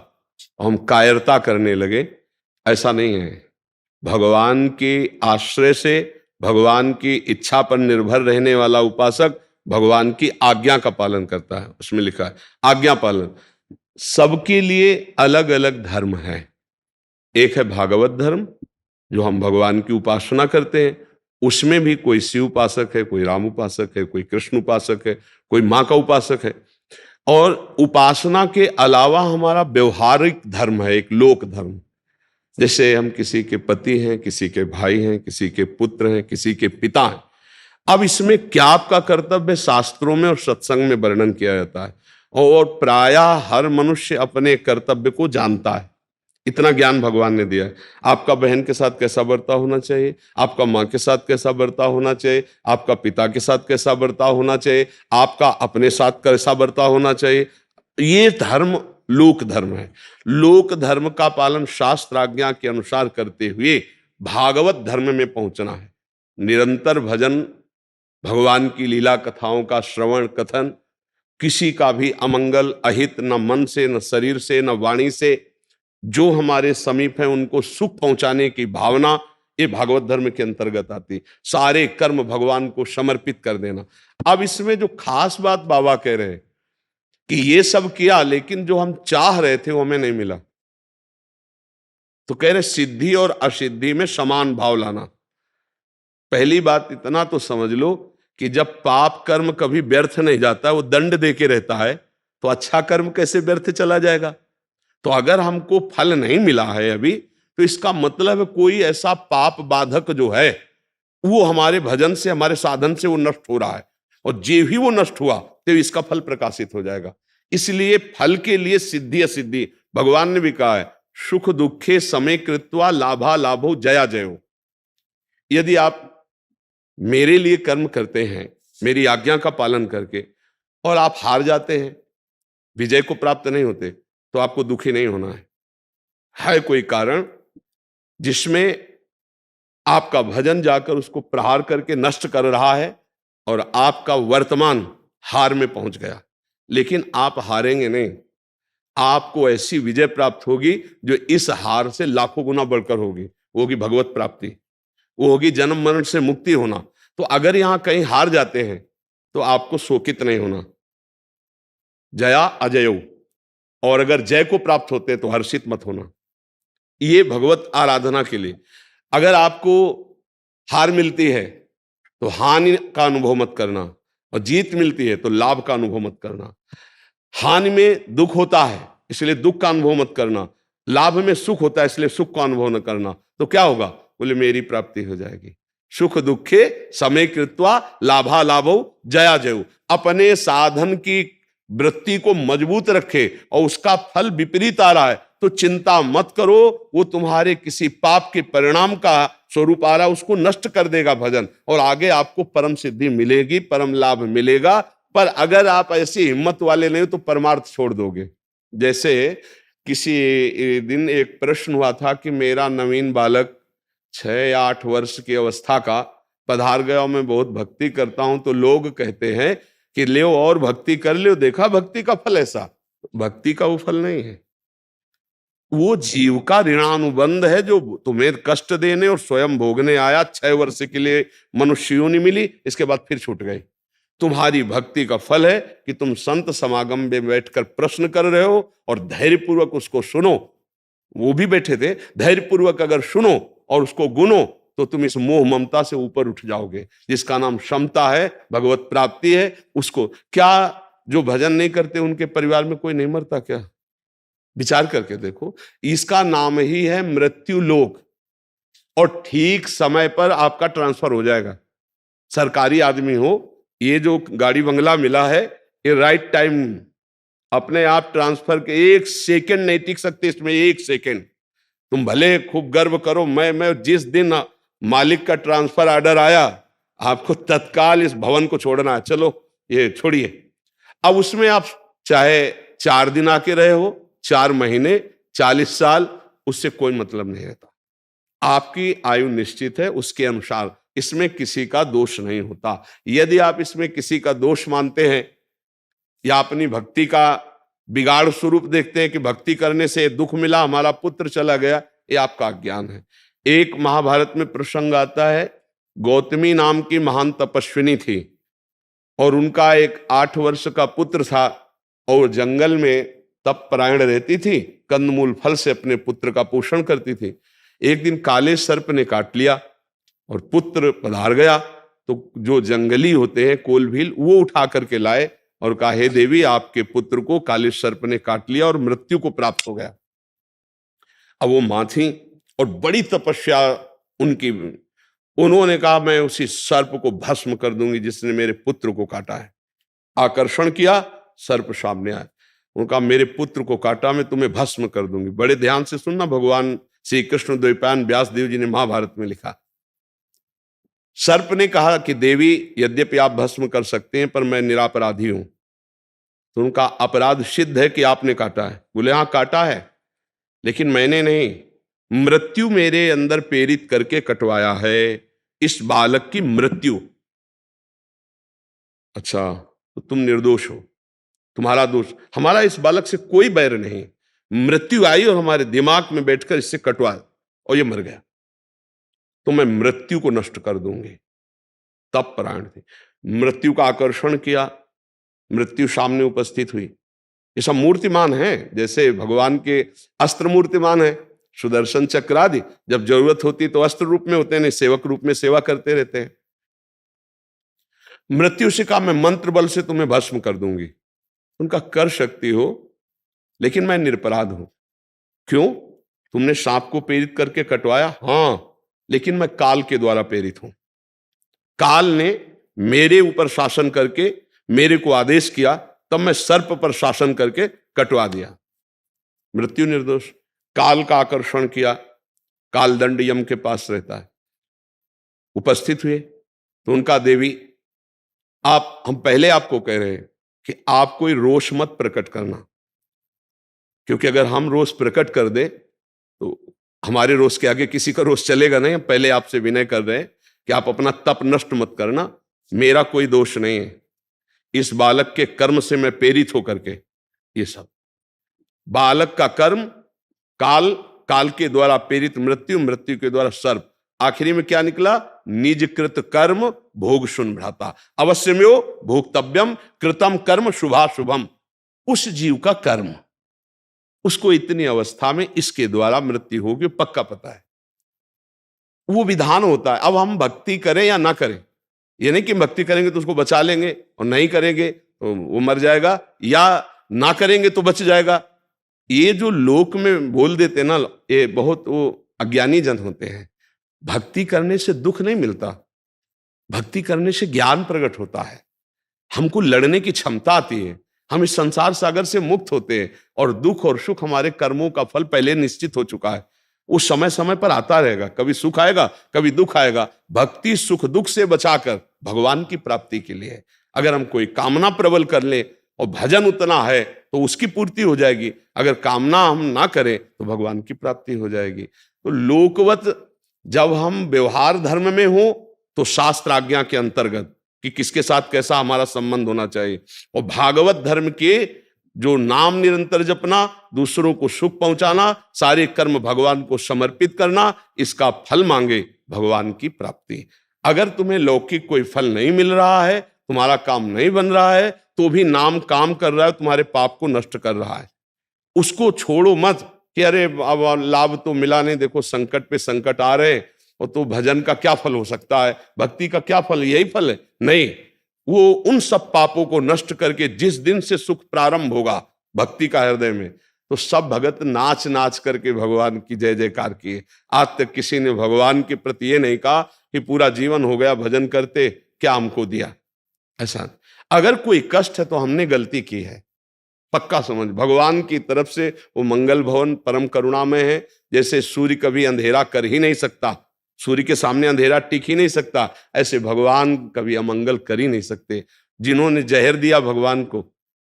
Speaker 3: हम कायरता करने लगे, ऐसा नहीं है। भगवान के आश्रय से, भगवान की इच्छा पर निर्भर रहने वाला उपासक भगवान की आज्ञा का पालन करता है। उसमें लिखा है आज्ञा पालन। सबके लिए अलग अलग धर्म है। एक है भागवत धर्म, जो हम भगवान की उपासना करते हैं, उसमें भी कोई शिव उपासक है, कोई राम उपासक है, कोई कृष्ण उपासक है, कोई माँ का उपासक है। और उपासना के अलावा हमारा व्यवहारिक धर्म है, एक लोक धर्म। जैसे हम किसी के पति हैं, किसी के भाई हैं, किसी के पुत्र हैं, किसी के पिता हैं। अब इसमें क्या आपका कर्तव्य शास्त्रों में और सत्संग में वर्णन किया जाता है, और प्रायः हर मनुष्य अपने कर्तव्य को जानता है। इतना ज्ञान भगवान ने दिया है। आपका बहन के साथ कैसा बर्ताव होना चाहिए, आपका माँ के साथ कैसा बर्ताव होना चाहिए, आपका पिता के साथ कैसा बर्ताव होना चाहिए, आपका अपने साथ कैसा बर्ताव होना चाहिए। ये धर्म लोक धर्म है। लोक धर्म का पालन शास्त्र आज्ञा के अनुसार करते हुए भागवत धर्म में पहुंचना है। निरंतर भजन, भगवान की लीला कथाओं का श्रवण कथन, किसी का भी अमंगल अहित न मन से, न शरीर से, न वाणी से, जो हमारे समीप है उनको सुख पहुंचाने की भावना, ये भागवत धर्म के अंतर्गत आती। सारे कर्म भगवान को समर्पित कर देना। अब इसमें जो खास बात बाबा कह रहे हैं कि ये सब किया, लेकिन जो हम चाह रहे थे वो हमें नहीं मिला। तो कह रहे सिद्धि और असिद्धि में समान भाव लाना। पहली बात इतना तो समझ लो कि जब पाप कर्म कभी व्यर्थ नहीं जाता, वो दंड दे के रहता है, तो अच्छा कर्म कैसे व्यर्थ चला जाएगा। तो अगर हमको फल नहीं मिला है अभी, तो इसका मतलब कोई ऐसा पाप बाधक जो है वो हमारे भजन से, हमारे साधन से वो नष्ट हो रहा है, और जे भी वो नष्ट हुआ तो इसका फल प्रकाशित हो जाएगा। इसलिए फल के लिए सिद्धि असिद्धि, भगवान ने भी कहा है सुख दुखे समय कृत्वा लाभा लाभो जया जयो। यदि आप मेरे लिए कर्म करते हैं मेरी आज्ञा का पालन करके, और आप हार जाते हैं, विजय को प्राप्त नहीं होते, तो आपको दुखी नहीं होना है कोई कारण जिसमें आपका भजन जाकर उसको प्रहार करके नष्ट कर रहा है और आपका वर्तमान हार में पहुंच गया। लेकिन आप हारेंगे नहीं, आपको ऐसी विजय प्राप्त होगी जो इस हार से लाखों गुना बढ़कर होगी। वो होगी भगवत प्राप्ति, वो होगी जन्म मरण से मुक्ति होना। तो अगर यहां कहीं हार जाते हैं तो आपको शोकित नहीं होना, जया अजयो, और अगर जय को प्राप्त होते हैं तो हर्षित मत होना। ये भगवत आराधना के लिए। अगर आपको हार मिलती है तो हानि का अनुभव मत करना, और जीत मिलती है तो लाभ का अनुभव मत करना। हानि में दुख होता है इसलिए दुख का अनुभव मत करना, लाभ में सुख होता है इसलिए सुख का अनुभव न करना। तो क्या होगा? बोले मेरी प्राप्ति हो जाएगी। सुख दुखे समय कृत्वा लाभा लाभो जया जयो। अपने साधन की वृत्ति को मजबूत रखे और उसका फल विपरीत आ रहा है तो चिंता मत करो, वो तुम्हारे किसी पाप के परिणाम का स्वरूप आ रहा है, उसको नष्ट कर देगा भजन, और आगे आपको परम सिद्धि मिलेगी, परम लाभ मिलेगा। पर अगर आप ऐसी हिम्मत वाले नहीं हो तो परमार्थ छोड़ दोगे। जैसे किसी दिन एक प्रश्न हुआ था कि मेरा नवीन बालक 6 या 8 वर्ष की अवस्था का पधार गया और मैं बहुत भक्ति करता हूं, तो लोग कहते हैं कि ले और भक्ति कर लो, देखा भक्ति का फल ऐसा। भक्ति का वो फल नहीं है, वो जीव का ऋणानुबंध है जो तुम्हें कष्ट देने और स्वयं भोगने आया। 6 वर्ष के लिए मनुष्य योनि मिली, इसके बाद फिर छूट गई। तुम्हारी भक्ति का फल है कि तुम संत समागम में बैठकर प्रश्न कर रहे हो और धैर्यपूर्वक उसको सुनो। वो भी बैठे थे, धैर्यपूर्वक अगर सुनो और उसको गुनो तो तुम इस मोह ममता से ऊपर उठ जाओगे, जिसका नाम क्षमता है, भगवत प्राप्ति है। उसको क्या जो भजन नहीं करते उनके परिवार में कोई नहीं मरता क्या? विचार करके देखो, इसका नाम ही है मृत्यु लोक, और ठीक समय पर आपका ट्रांसफर हो जाएगा। सरकारी आदमी हो, ये जो गाड़ी बंगला मिला है ये राइट टाइम अपने आप ट्रांसफर के 1 सेकंड नहीं टिक सकते इसमें। 1 सेकंड तुम भले खूब गर्व करो, मैं जिस दिन मालिक का ट्रांसफर ऑर्डर आया आपको तत्काल इस भवन को छोड़ना है, चलो ये छोड़िए। अब उसमें आप चाहे 4 दिन आके रहे हो, 4 महीने, 40 साल, उससे कोई मतलब नहीं रहता। आपकी आयु निश्चित है, उसके अनुसार इसमें किसी का दोष नहीं होता। यदि आप इसमें किसी का दोष मानते हैं या अपनी भक्ति का बिगाड़ स्वरूप देखते हैं कि भक्ति करने से दुख मिला, हमारा पुत्र चला गया, ये आपका अज्ञान है। एक महाभारत में प्रसंग आता है, गौतमी नाम की महान तपस्विनी थी और उनका एक 8 वर्ष का पुत्र था और जंगल में तप परायण रहती थी, कंदमूल फल से अपने पुत्र का पोषण करती थी। एक दिन काले सर्प ने काट लिया और पुत्र पधार गया, तो जो जंगली होते हैं कोलभील, वो उठा करके लाए और कहा, हे देवी आपके पुत्र को काले सर्प ने काट लिया और मृत्यु को प्राप्त हो गया। अब वो मां थी और बड़ी तपस्या उनकी, उन्होंने कहा मैं उसी सर्प को भस्म कर दूंगी जिसने मेरे पुत्र को काटा है। आकर्षण किया, सर्प सामने आया, उनका मेरे पुत्र को काटा, मैं तुम्हें भस्म कर दूंगी। बड़े ध्यान से सुनना, भगवान श्री कृष्ण द्वैपायन व्यास देव जी ने महाभारत में लिखा। सर्प ने कहा कि देवी यद्यपि आप भस्म कर सकते हैं पर मैं निरापराधी हूं। तो उनका अपराध सिद्ध है कि आपने काटा है। बोले हाँ काटा है, लेकिन मैंने नहीं, मृत्यु मेरे अंदर प्रेरित करके कटवाया है, इस बालक की मृत्यु। अच्छा, तो तुम निर्दोष हो, तुम्हारा दोष, हमारा इस बालक से कोई बैर नहीं। मृत्यु आई और हमारे दिमाग में बैठकर इससे कटवा और ये मर गया, तो मैं मृत्यु को नष्ट कर दूंगी। तब परायण थी, मृत्यु का आकर्षण किया, मृत्यु सामने उपस्थित हुई। ये सब मूर्तिमान है, जैसे भगवान के अस्त्र मूर्तिमान है, सुदर्शन चक्र आदि, जब जरूरत होती तो अस्त्र रूप में होते हैं, नहीं सेवक रूप में सेवा करते रहते हैं। मृत्यु से कहा मैं मंत्र बल से तुम्हें भस्म कर दूंगी। उनका कर सकती हो, लेकिन मैं निरपराध हूं। क्यों? तुमने सांप को प्रेरित करके कटवाया, हाँ, लेकिन मैं काल के द्वारा प्रेरित हूं। काल ने मेरे ऊपर शासन करके मेरे को आदेश किया, तब मैं सर्प पर शासन करके कटवा दिया। मृत्यु निर्दोष, काल का आकर्षण किया, काल दंड यम के पास रहता है, उपस्थित हुए। तो उनका देवी आप, हम पहले आपको कह रहे हैं कि आप कोई रोष मत प्रकट करना, क्योंकि अगर हम रोष प्रकट कर दे तो हमारे रोष के आगे किसी का रोष चलेगा नहीं। हम पहले आपसे विनय कर रहे हैं कि आप अपना तप नष्ट मत करना, मेरा कोई दोष नहीं है। इस बालक के कर्म से मैं प्रेरित होकर के, ये सब बालक का कर्म, काल, काल के द्वारा प्रेरित मृत्यु, मृत्यु के द्वारा सर्प, आखिरी में क्या निकला? निज कृत कर्म भोग सुन भ्राता, अवश्यमेव भोक्तव्यम कृतम कर्म शुभाशुभम। उस जीव का कर्म, उसको इतनी अवस्था में इसके द्वारा मृत्यु होगी, पक्का पता है, वो विधान होता है। अब हम भक्ति करें या ना करें, ये नहीं कि भक्ति करेंगे तो उसको बचा लेंगे और नहीं करेंगे तो वो मर जाएगा, या ना करेंगे तो बच जाएगा। ये जो लोक में बोल देते ना, ये बहुत वो अज्ञानी जन होते हैं। भक्ति करने से दुख नहीं मिलता, भक्ति करने से ज्ञान प्रकट होता है, हमको लड़ने की क्षमता आती है, हम इस संसार सागर से मुक्त होते हैं और दुख और सुख हमारे कर्मों का फल पहले निश्चित हो चुका है, वो समय समय पर आता रहेगा, कभी सुख आएगा कभी दुख आएगा। भक्ति सुख दुख से बचाकर भगवान की प्राप्ति के लिए। अगर हम कोई कामना प्रबल कर ले और भजन उतना है तो उसकी पूर्ति हो जाएगी, अगर कामना हम ना करें तो भगवान की प्राप्ति हो जाएगी। तो लोकवत जब हम व्यवहार धर्म में हो तो शास्त्र आज्ञा के अंतर्गत कि किसके साथ कैसा हमारा संबंध होना चाहिए, और भागवत धर्म के जो नाम निरंतर जपना, दूसरों को सुख पहुंचाना, सारे कर्म भगवान को समर्पित करना, इसका फल मांगे भगवान की प्राप्ति। अगर तुम्हें लौकिक कोई फल नहीं मिल रहा है, तुम्हारा काम नहीं बन रहा है, तो भी नाम काम कर रहा है, तुम्हारे पाप को नष्ट कर रहा है, उसको छोड़ो मत कि अरे अब लाभ तो मिला नहीं, देखो संकट पे संकट आ रहे, और तो भजन का क्या फल हो सकता है, भक्ति का क्या फल, यही फल है। नहीं, वो उन सब पापों को नष्ट करके जिस दिन से सुख प्रारंभ होगा भक्ति का हृदय में, तो सब भगत नाच नाच करके भगवान की जय जयकार किए। आज तक किसी ने भगवान के प्रति ये नहीं कहा कि पूरा जीवन हो गया भजन करते, क्या हमको दिया, ऐसा। अगर कोई कष्ट है तो हमने गलती की है, पक्का समझ। भगवान की तरफ से वो मंगल भवन परम करुणामय है। जैसे सूर्य कभी अंधेरा कर ही नहीं सकता, सूर्य के सामने अंधेरा टिक ही नहीं सकता, ऐसे भगवान कभी अमंगल कर ही नहीं सकते। जिन्होंने जहर दिया भगवान को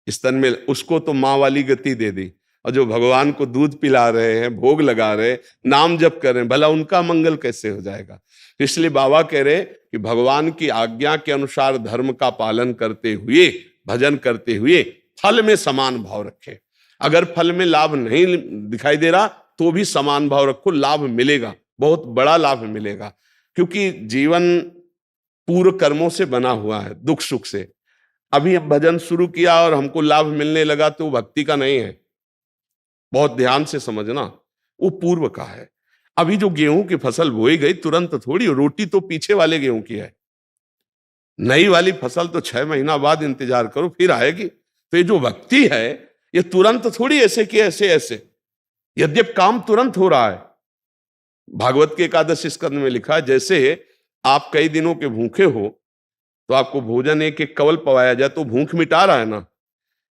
Speaker 3: स्तन में, उसको तो माँ वाली गति दे दी, और जो भगवान को दूध पिला रहे हैं, भोग लगा रहे, नाम जप कर रहे हैं, भला उनका मंगल कैसे हो जाएगा। इसलिए बाबा कह रहे कि भगवान की आज्ञा के अनुसार धर्म का पालन करते हुए, भजन करते हुए फल में समान भाव रखें। अगर फल में लाभ नहीं दिखाई दे रहा तो भी समान भाव रखो, लाभ मिलेगा, बहुत बड़ा लाभ मिलेगा। क्योंकि जीवन पूर्व कर्मों से बना हुआ है, दुख सुख से। अभी भजन शुरू किया और हमको लाभ मिलने लगा तो भक्ति का नहीं है, बहुत ध्यान से समझना, वो पूर्व का है। अभी जो गेहूं की फसल बोई गई तुरंत थोड़ी, रोटी तो पीछे वाले गेहूं की है, नई वाली फसल तो 6 महीना बाद इंतजार करो फिर आएगी। तो ये जो भक्ति है ये तुरंत थोड़ी ऐसे कि ऐसे ऐसे, यद्यप काम तुरंत हो रहा है। भागवत के एकादश स्कंद में लिखा है, जैसे आप कई दिनों के भूखे हो तो आपको भोजन एक एक कवल पवाया जाए तो भूख मिटा रहा है ना,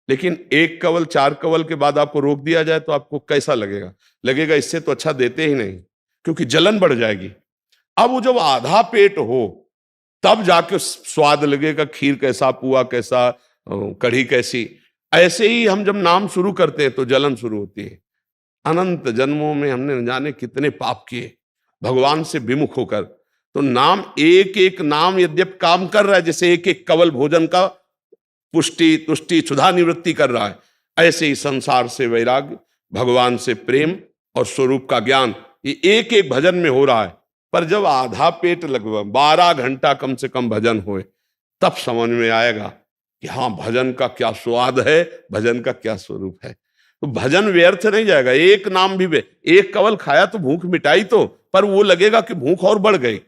Speaker 3: लेकिन एक कवल 4 कवल के बाद आपको रोक दिया जाए तो आपको कैसा लगेगा? लगेगा इससे तो अच्छा देते ही नहीं, क्योंकि जलन बढ़ जाएगी। अब वो जब आधा पेट हो तब जाके स्वाद लगेगा, खीर कैसा, पुआ कैसा, कढ़ी कैसी। ऐसे ही हम जब नाम शुरू करते हैं तो जलन शुरू होती है। अनंत जन्मों में हमने न जाने कितने पाप किए भगवान से विमुख होकर। तो नाम, एक एक नाम यद्यप काम कर रहा है, जैसे एक एक कवल भोजन का पुष्टि तुष्टि क्षुधा निवृत्ति कर रहा है, ऐसे ही संसार से वैराग्य, भगवान से प्रेम और स्वरूप का ज्ञान, ये एक एक भजन में हो रहा है। पर जब आधा पेट लगभग 12 घंटा कम से कम भजन होए, तब समझ में आएगा कि हाँ, भजन का क्या स्वाद है, भजन का क्या स्वरूप है। तो भजन व्यर्थ नहीं जाएगा। एक नाम भी एक कवल खाया तो भूख मिटाई तो, पर वो लगेगा कि भूख और बढ़ गई।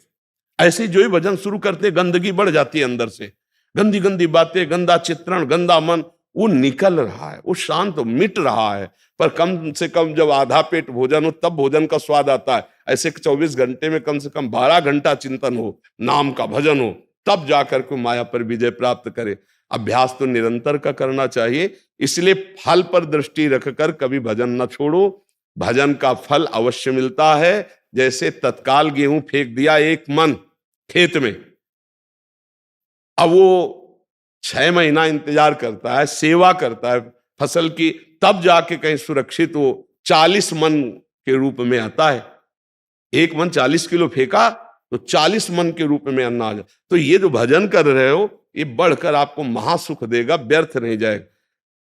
Speaker 3: ऐसे जो ही भजन शुरू करते गंदगी बढ़ जाती है अंदर से, गंदी गंदी बातें, गंदा चित्रण, गंदा मन, वो निकल रहा है, वो शांत मिट रहा है। पर कम से कम जब आधा पेट भोजन हो तब भोजन का स्वाद आता है। ऐसे 24 घंटे में कम से कम 12 घंटा चिंतन हो, नाम का भजन हो, तब जाकर को माया पर विजय प्राप्त करे। अभ्यास तो निरंतर का करना चाहिए, इसलिए फल पर दृष्टि रखकर कभी भजन न छोड़ो। भजन का फल अवश्य मिलता है। जैसे तत्काल गेहूं फेंक दिया 1 मन खेत में, अब वो 6 महीना इंतजार करता है, सेवा करता है फसल की, तब जाके कहीं सुरक्षित वो 40 मन के रूप में आता है। 1 मन 40 किलो फेंका तो 40 मन के रूप में अन्न आ जाए। तो ये जो भजन कर रहे हो ये बढ़कर आपको महासुख देगा, व्यर्थ नहीं जाएगा।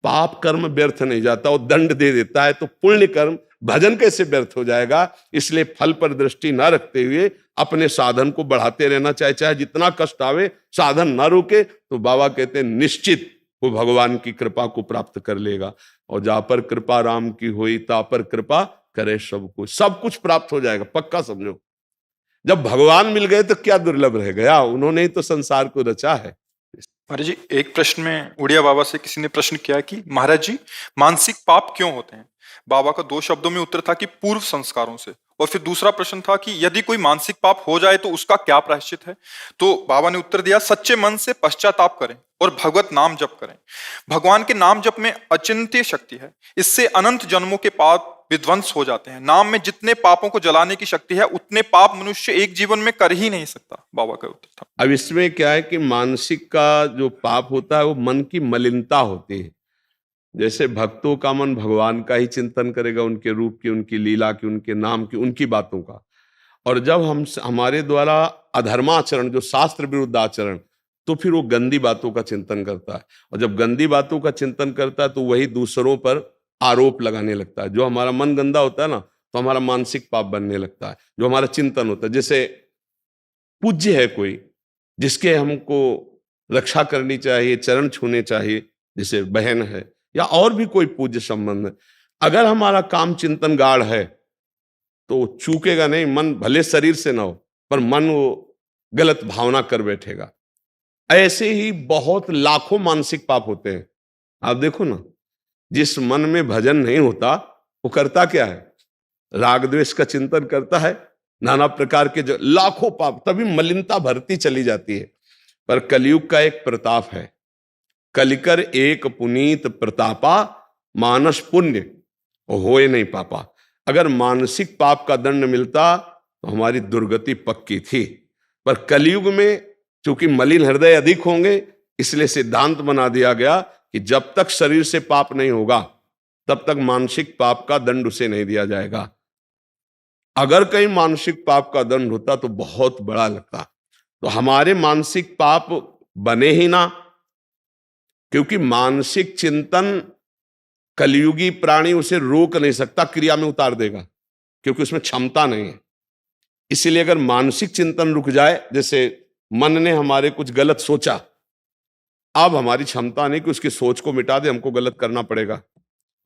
Speaker 3: पाप कर्म व्यर्थ नहीं जाता, वो दंड दे देता है। तो पुण्य कर्म, भजन कैसे व्यर्थ हो जाएगा? इसलिए फल पर दृष्टि न रखते हुए अपने साधन को बढ़ाते रहना चाहिए। चाहे जितना कष्ट आवे, साधन न रोके तो बाबा कहते हैं निश्चित वो भगवान की कृपा को प्राप्त कर लेगा। और जा पर कृपा राम की होई ता पर कृपा करे सब कुछ प्राप्त हो जाएगा, पक्का समझो। जब भगवान मिल गए तो क्या दुर्लभ रह गया, उन्होंने ही तो संसार को रचा है।
Speaker 1: महाराज जी, एक प्रश्न में उड़िया बाबा से किसी ने प्रश्न किया कि महाराज जी, मानसिक पाप क्यों होते हैं? बाबा का 2 शब्दों में उत्तर था कि पूर्व संस्कारों से। और फिर दूसरा प्रश्न था कि यदि कोई मानसिक पाप हो जाए तो उसका क्या प्रायश्चित है? तो बाबा ने उत्तर दिया, सच्चे मन से पश्चाताप करें और भगवत नाम जप करें। भगवान के नाम जप में अचिंत्य शक्ति है, इससे अनंत जन्मों के पाप विध्वंस हो जाते हैं। नाम में जितने पापों को जलाने की शक्ति है, उतने पाप मनुष्य एक जीवन में कर ही नहीं सकता। बाबा का उत्तर था।
Speaker 3: अब इसमें क्या है कि मानसिक का जो पाप होता है वो मन की मलिनता होती है। जैसे भक्तों का मन भगवान का ही चिंतन करेगा, उनके रूप की, उनकी लीला की, उनके नाम की, उनकी बातों का। और जब हमारे द्वारा अधर्माचरण, जो शास्त्र विरुद्ध आचरण, तो फिर वो गंदी बातों का चिंतन करता है। और जब गंदी बातों का चिंतन करता है तो वही दूसरों पर आरोप लगाने लगता है। जो हमारा मन गंदा होता है ना, तो हमारा मानसिक पाप बनने लगता है। जो हमारा चिंतन होता है, जैसे पूज्य है कोई जिसके हमको रक्षा करनी चाहिए, चरण छूने चाहिए, जैसे बहन है या और भी कोई पूज्य संबंध है, अगर हमारा काम चिंतन गाढ़ है तो चूकेगा नहीं। मन भले शरीर से ना हो, पर मन वो गलत भावना कर बैठेगा। ऐसे ही बहुत लाखों मानसिक पाप होते हैं। आप देखो ना, जिस मन में भजन नहीं होता वो करता क्या है? राग द्वेष का चिंतन करता है, नाना प्रकार के जो लाखों पाप, तभी मलिनता भरती चली जाती है। पर कलयुग का एक प्रताप है, कलिकर एक पुनीत प्रतापा, मानस पुण्य होए नहीं पापा। अगर मानसिक पाप का दंड मिलता तो हमारी दुर्गति पक्की थी। पर कलयुग में चूंकि मलिन हृदय अधिक होंगे, इसलिए सिद्धांत बना दिया गया कि जब तक शरीर से पाप नहीं होगा तब तक मानसिक पाप का दंड उसे नहीं दिया जाएगा। अगर कहीं मानसिक पाप का दंड होता तो बहुत बड़ा लगता। तो हमारे मानसिक पाप बने ही ना, क्योंकि मानसिक चिंतन कलयुगी प्राणी उसे रोक नहीं सकता, क्रिया में उतार देगा, क्योंकि उसमें क्षमता नहीं है। इसलिए अगर मानसिक चिंतन रुक जाए, जैसे मन ने हमारे कुछ गलत सोचा, अब हमारी क्षमता नहीं कि उसकी सोच को मिटा दे, हमको गलत करना पड़ेगा।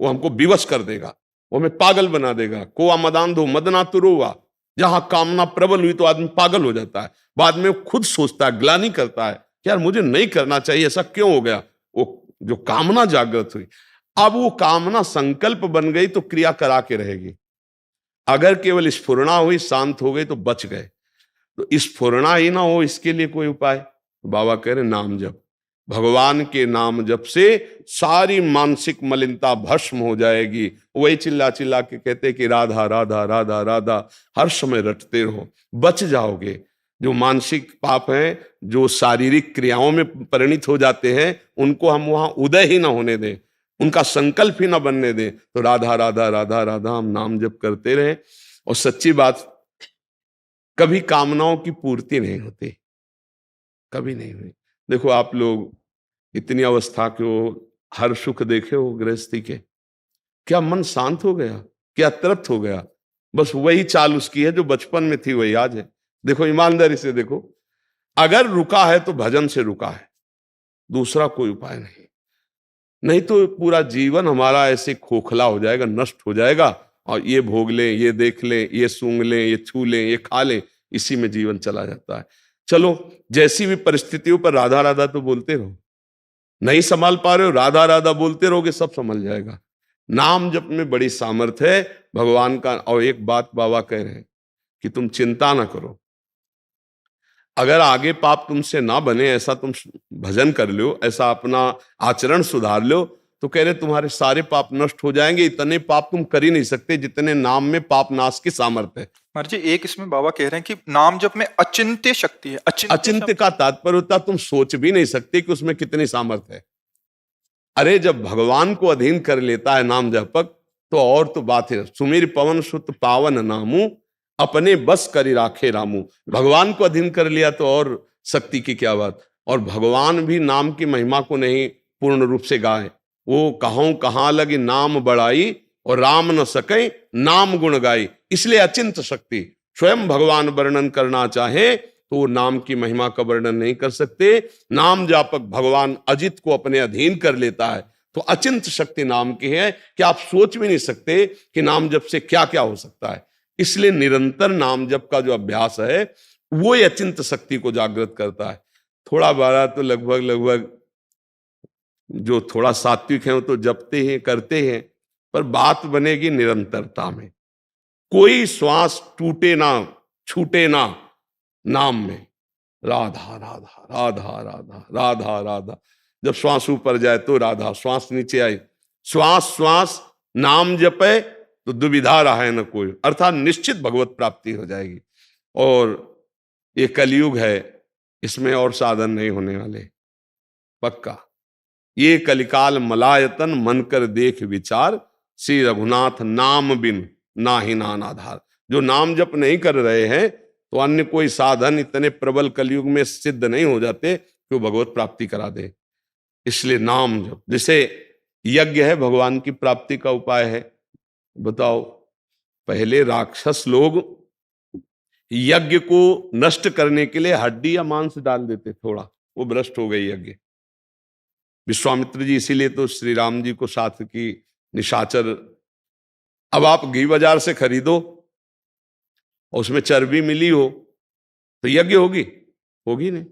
Speaker 3: वो हमको विवश कर देगा, वो हमें पागल बना देगा। कोआ मदांधो मदना तुरुआ, जहां कामना प्रबल हुई तो आदमी पागल हो जाता है। बाद में वो खुद सोचता है, ग्लानि करता है, यार मुझे नहीं करना चाहिए, ऐसा क्यों हो गया। वो जो कामना जागृत हुई, अब वो कामना संकल्प बन गई तो क्रिया करा के रहेगी। अगर केवल स्फुरणा हुई, शांत हो गई तो बच गए। तो स्फुरणा ही ना हो, इसके लिए कोई उपाय? तो बाबा कह रहे नाम जप। भगवान के नाम जप से सारी मानसिक मलिनता भस्म हो जाएगी। वही चिल्ला चिल्ला के कहते कि राधा राधा राधा राधा हर समय रटते रहो, बच जाओगे। जो मानसिक पाप हैं, जो शारीरिक क्रियाओं में परिणित हो जाते हैं, उनको हम वहां उदय ही ना होने दें, उनका संकल्प ही ना बनने दें। तो राधा राधा राधा राधा हम नाम जप करते रहें। और सच्ची बात, कभी कामनाओं की पूर्ति नहीं होती, कभी नहीं हुई। देखो आप लोग इतनी अवस्था के हो, हर सुख देखे हो गृहस्थी के, क्या मन शांत हो गया? क्या तृप्त हो गया? बस वही चाल उसकी है जो बचपन में थी, वही आज है। देखो ईमानदारी से देखो, अगर रुका है तो भजन से रुका है, दूसरा कोई उपाय नहीं। नहीं तो पूरा जीवन हमारा ऐसे खोखला हो जाएगा, नष्ट हो जाएगा। और ये भोग लें, ये देख लें, ये सूंघ लें, ये छू लें, ये खा लें, इसी में जीवन चला जाता है। चलो, जैसी भी परिस्थितियों पर राधा राधा तो बोलते रहो। नहीं संभाल पा रहे हो, राधा राधा बोलते रहोगे, सब संभल जाएगा। नाम जप में बड़ी सामर्थ्य है भगवान का। और एक बात बाबा कह रहे हैं कि तुम चिंता ना करो, अगर आगे पाप तुमसे ना बने, ऐसा तुम भजन कर लो, ऐसा अपना आचरण सुधार लो, तो कह रहे तुम्हारे सारे पाप नष्ट हो जाएंगे। इतने पाप तुम कर ही नहीं सकते जितने नाम में पाप नाश की सामर्थ्य है।
Speaker 1: महाराज जी, एक इसमें बाबा कह रहे हैं कि नाम जप में अचिंत्य शक्ति है।
Speaker 3: अचिंत्य का तात्पर्य होता तुम सोच भी नहीं सकते कि उसमें कितनी सामर्थ्य है। अरे जब भगवान को अधीन कर लेता है नाम जपक, तो और तो बात है। सुमीर पवन सुत पावन नामू, अपने बस करी राखे रामू। भगवान को अधीन कर लिया तो और शक्ति की क्या बात। और भगवान भी नाम की महिमा को नहीं पूर्ण रूप से गाए। वो कहूं कहां लगी नाम बढ़ाई, और राम न सके नाम गुण गाई। इसलिए अचिंत शक्ति। स्वयं भगवान वर्णन करना चाहे तो वो नाम की महिमा का वर्णन नहीं कर सकते। नाम जापक भगवान अजित को अपने अधीन कर लेता है तो अचिंत शक्ति नाम की है कि आप सोच भी नहीं सकते कि नाम जप से क्या क्या हो सकता है। इसलिए निरंतर नाम जप का जो अभ्यास है वो अचिंत शक्ति को जागृत करता है। थोड़ा बारा तो लगभग जो थोड़ा सात्विक है वो तो जपते हैं करते हैं, पर बात बनेगी निरंतरता में। कोई श्वास टूटे ना छूटे ना नाम में, राधा राधा राधा राधा राधा राधा। जब श्वास ऊपर जाए तो राधा, श्वास नीचे आए श्वास श्वास नाम जपे तो दुविधा रहा है न कोई, अर्थात निश्चित भगवत प्राप्ति हो जाएगी। और ये कलयुग है, इसमें और साधन नहीं होने वाले, पक्का। ये कलिकाल मलायतन मन कर देख विचार, श्री रघुनाथ नाम बिन नाही नान आधार। जो नाम जप नहीं कर रहे हैं तो अन्य कोई साधन इतने प्रबल कलयुग में सिद्ध नहीं हो जाते कि वो भगवत प्राप्ति करा दे। इसलिए नाम जप, जैसे यज्ञ है भगवान की प्राप्ति का उपाय है। बताओ, पहले राक्षस लोग यज्ञ को नष्ट करने के लिए हड्डी या मांस डाल देते, थोड़ा वो भ्रष्ट हो गई यज्ञ। विश्वामित्र जी इसीलिए तो श्री राम जी को साथ की निशाचर, अब आप घी बाजार से खरीदो और उसमें चर्बी मिली हो तो यज्ञ होगी? होगी नहीं।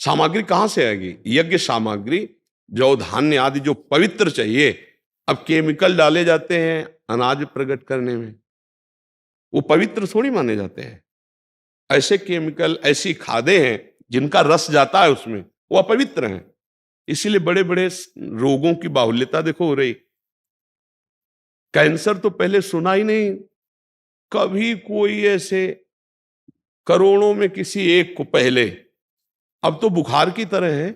Speaker 3: सामग्री कहां से आएगी? यज्ञ सामग्री जौ धान्य आदि जो पवित्र चाहिए, अब केमिकल डाले जाते हैं अनाज प्रकट करने में, वो पवित्र थोड़ी माने जाते हैं। ऐसे केमिकल, ऐसी खादें हैं जिनका रस जाता है उसमें, वो अपवित्र हैं। इसीलिए बड़े बड़े रोगों की बाहुल्यता देखो हो रही। कैंसर तो पहले सुना ही नहीं, कभी कोई ऐसे करोड़ों में किसी एक को पहले, अब तो बुखार की तरह है।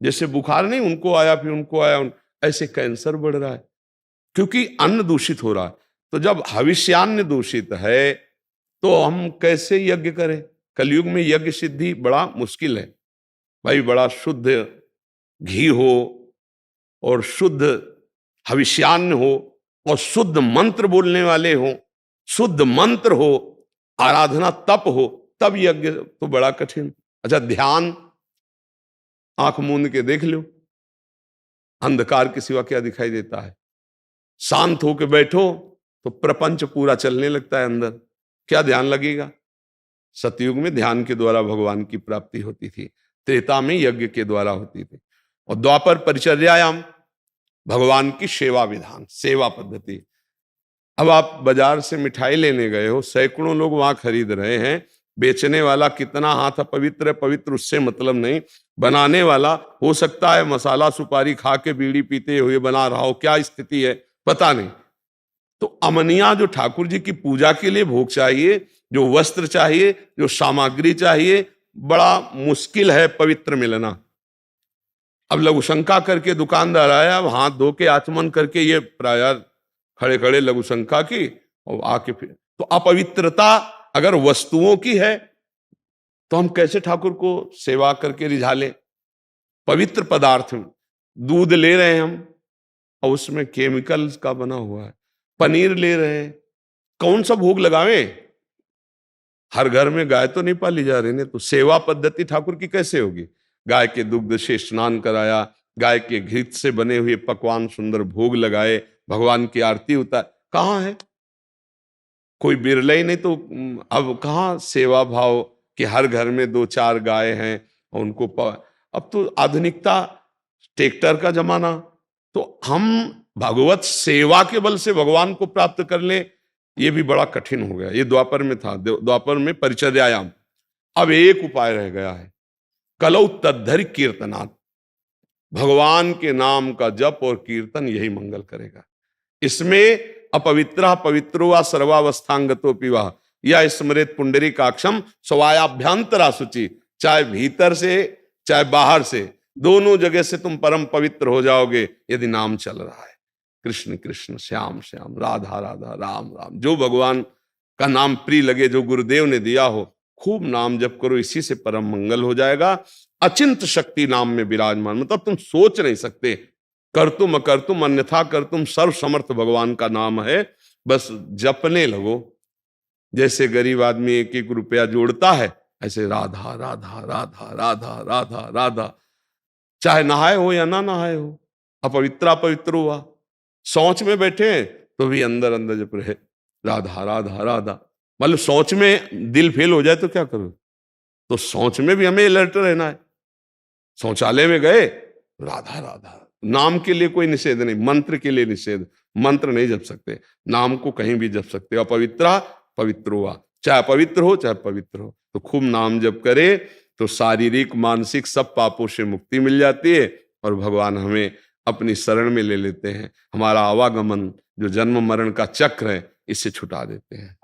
Speaker 3: जैसे बुखार नहीं, उनको आया फिर उनको आया, ऐसे कैंसर बढ़ रहा है क्योंकि अन्न दूषित हो रहा है। तो जब हविष्यान्न दूषित है तो हम कैसे यज्ञ करें? कलयुग में यज्ञ सिद्धि बड़ा मुश्किल है भाई। बड़ा शुद्ध घी हो और शुद्ध हविष्यान्न हो और शुद्ध मंत्र बोलने वाले हो, शुद्ध मंत्र हो, आराधना तप हो, तब यज्ञ तो बड़ा कठिन। अच्छा, ध्यान आंख मूंद के देख लो, अंधकार के सिवा क्या दिखाई देता है? शांत होके बैठो तो प्रपंच पूरा चलने लगता है अंदर, क्या ध्यान लगेगा? सतयुग में ध्यान के द्वारा भगवान की प्राप्ति होती थी, त्रेता में यज्ञ के द्वारा होती थी, और द्वापर परिचर्यायाम भगवान की सेवा विधान, सेवा पद्धति। अब आप बाजार से मिठाई लेने गए हो, सैकड़ों लोग वहां खरीद रहे हैं, बेचने वाला कितना हाथ पवित्र है पवित्र उससे मतलब नहीं, बनाने वाला हो सकता है मसाला सुपारी खा के बीड़ी पीते हुए बना रहा हो, क्या स्थिति है पता नहीं। तो अमनिया जो ठाकुर जी की पूजा के लिए भोग चाहिए, जो वस्त्र चाहिए, जो सामग्री चाहिए, बड़ा मुश्किल है पवित्र मिलना। अब लघुशंका करके दुकानदार आया, अब हाथ धो के आचमन करके ये प्राय खड़े खड़े लघुशंका की और आके फिर, तो अपवित्रता अगर वस्तुओं की है तो हम कैसे ठाकुर को सेवा करके रिझा लें? पवित्र पदार्थ, दूध ले रहे हैं हम और उसमें केमिकल्स का बना हुआ है, पनीर ले रहे हैं, कौन सा भोग लगावें? हर घर में गाय तो नहीं पाली जा रही ने, तो सेवा पद्धति ठाकुर की कैसे होगी? गाय के दुग्ध से स्नान कराया, गाय के घी से बने हुए पकवान सुंदर भोग लगाए, भगवान की आरती उतार, कहाँ है? कोई बिरला ही नहीं। तो अब कहाँ सेवा भाव कि हर घर में 2-4 गाय हैं और उनको अब तो आधुनिकता, ट्रैक्टर का जमाना, तो हम भगवत सेवा के बल से भगवान को प्राप्त कर ले, ये भी बड़ा कठिन हो गया। ये द्वापर में था, द्वापर में परिचर्यायाम। अब एक उपाय रह गया है, कलौ तद्धरि कीर्तनात्, भगवान के नाम का जप और कीर्तन यही मंगल करेगा। इसमें अपवित्र पवित्रो वा सर्वावस्थांगतोपि वा या स्मृत पुंडरीकाक्षम स्वायाभ्यंतरा शुचि, चाहे भीतर से चाहे बाहर से, दोनों जगह से तुम परम पवित्र हो जाओगे यदि नाम चल रहा है। कृष्ण कृष्ण श्याम श्याम, राधा राधा, राम राम, जो भगवान का नाम प्रिय लगे, जो गुरुदेव ने दिया हो, खूब नाम जप करो, इसी से परम मंगल हो जाएगा। अचिंत शक्ति नाम में विराजमान, मतलब तुम सोच नहीं सकते, करतुम अकर्तुम अन्यथा करतुम सर्व समर्थ भगवान का नाम है, बस जपने लगो। जैसे गरीब आदमी 1-1 रुपया जोड़ता है ऐसे राधा राधा राधा राधा राधा राधा, चाहे नहाए हो या ना नहाए हो, अपवित्र अपवित्र हुआ, शौच में बैठे हैं तो भी अंदर अंदर जप रहे राधा राधा राधा। मतलब शौच में दिल फेल हो जाए तो क्या करो, तो शौच में भी हमें अलर्ट रहना है। शौचालय में गए राधा राधा, नाम के लिए कोई निषेध नहीं, मंत्र के लिए निषेध, मंत्र नहीं जप सकते, नाम को कहीं भी जप सकते हो। अपवित्र पवित्र हुआ, चाहे पवित्र हो चाहे पवित्र हो, तो खूब नाम जप करे तो शारीरिक मानसिक सब पापों से मुक्ति मिल जाती है और भगवान हमें अपनी शरण में ले लेते हैं। हमारा आवागमन जो जन्म मरण का चक्र है इससे छुटा देते हैं।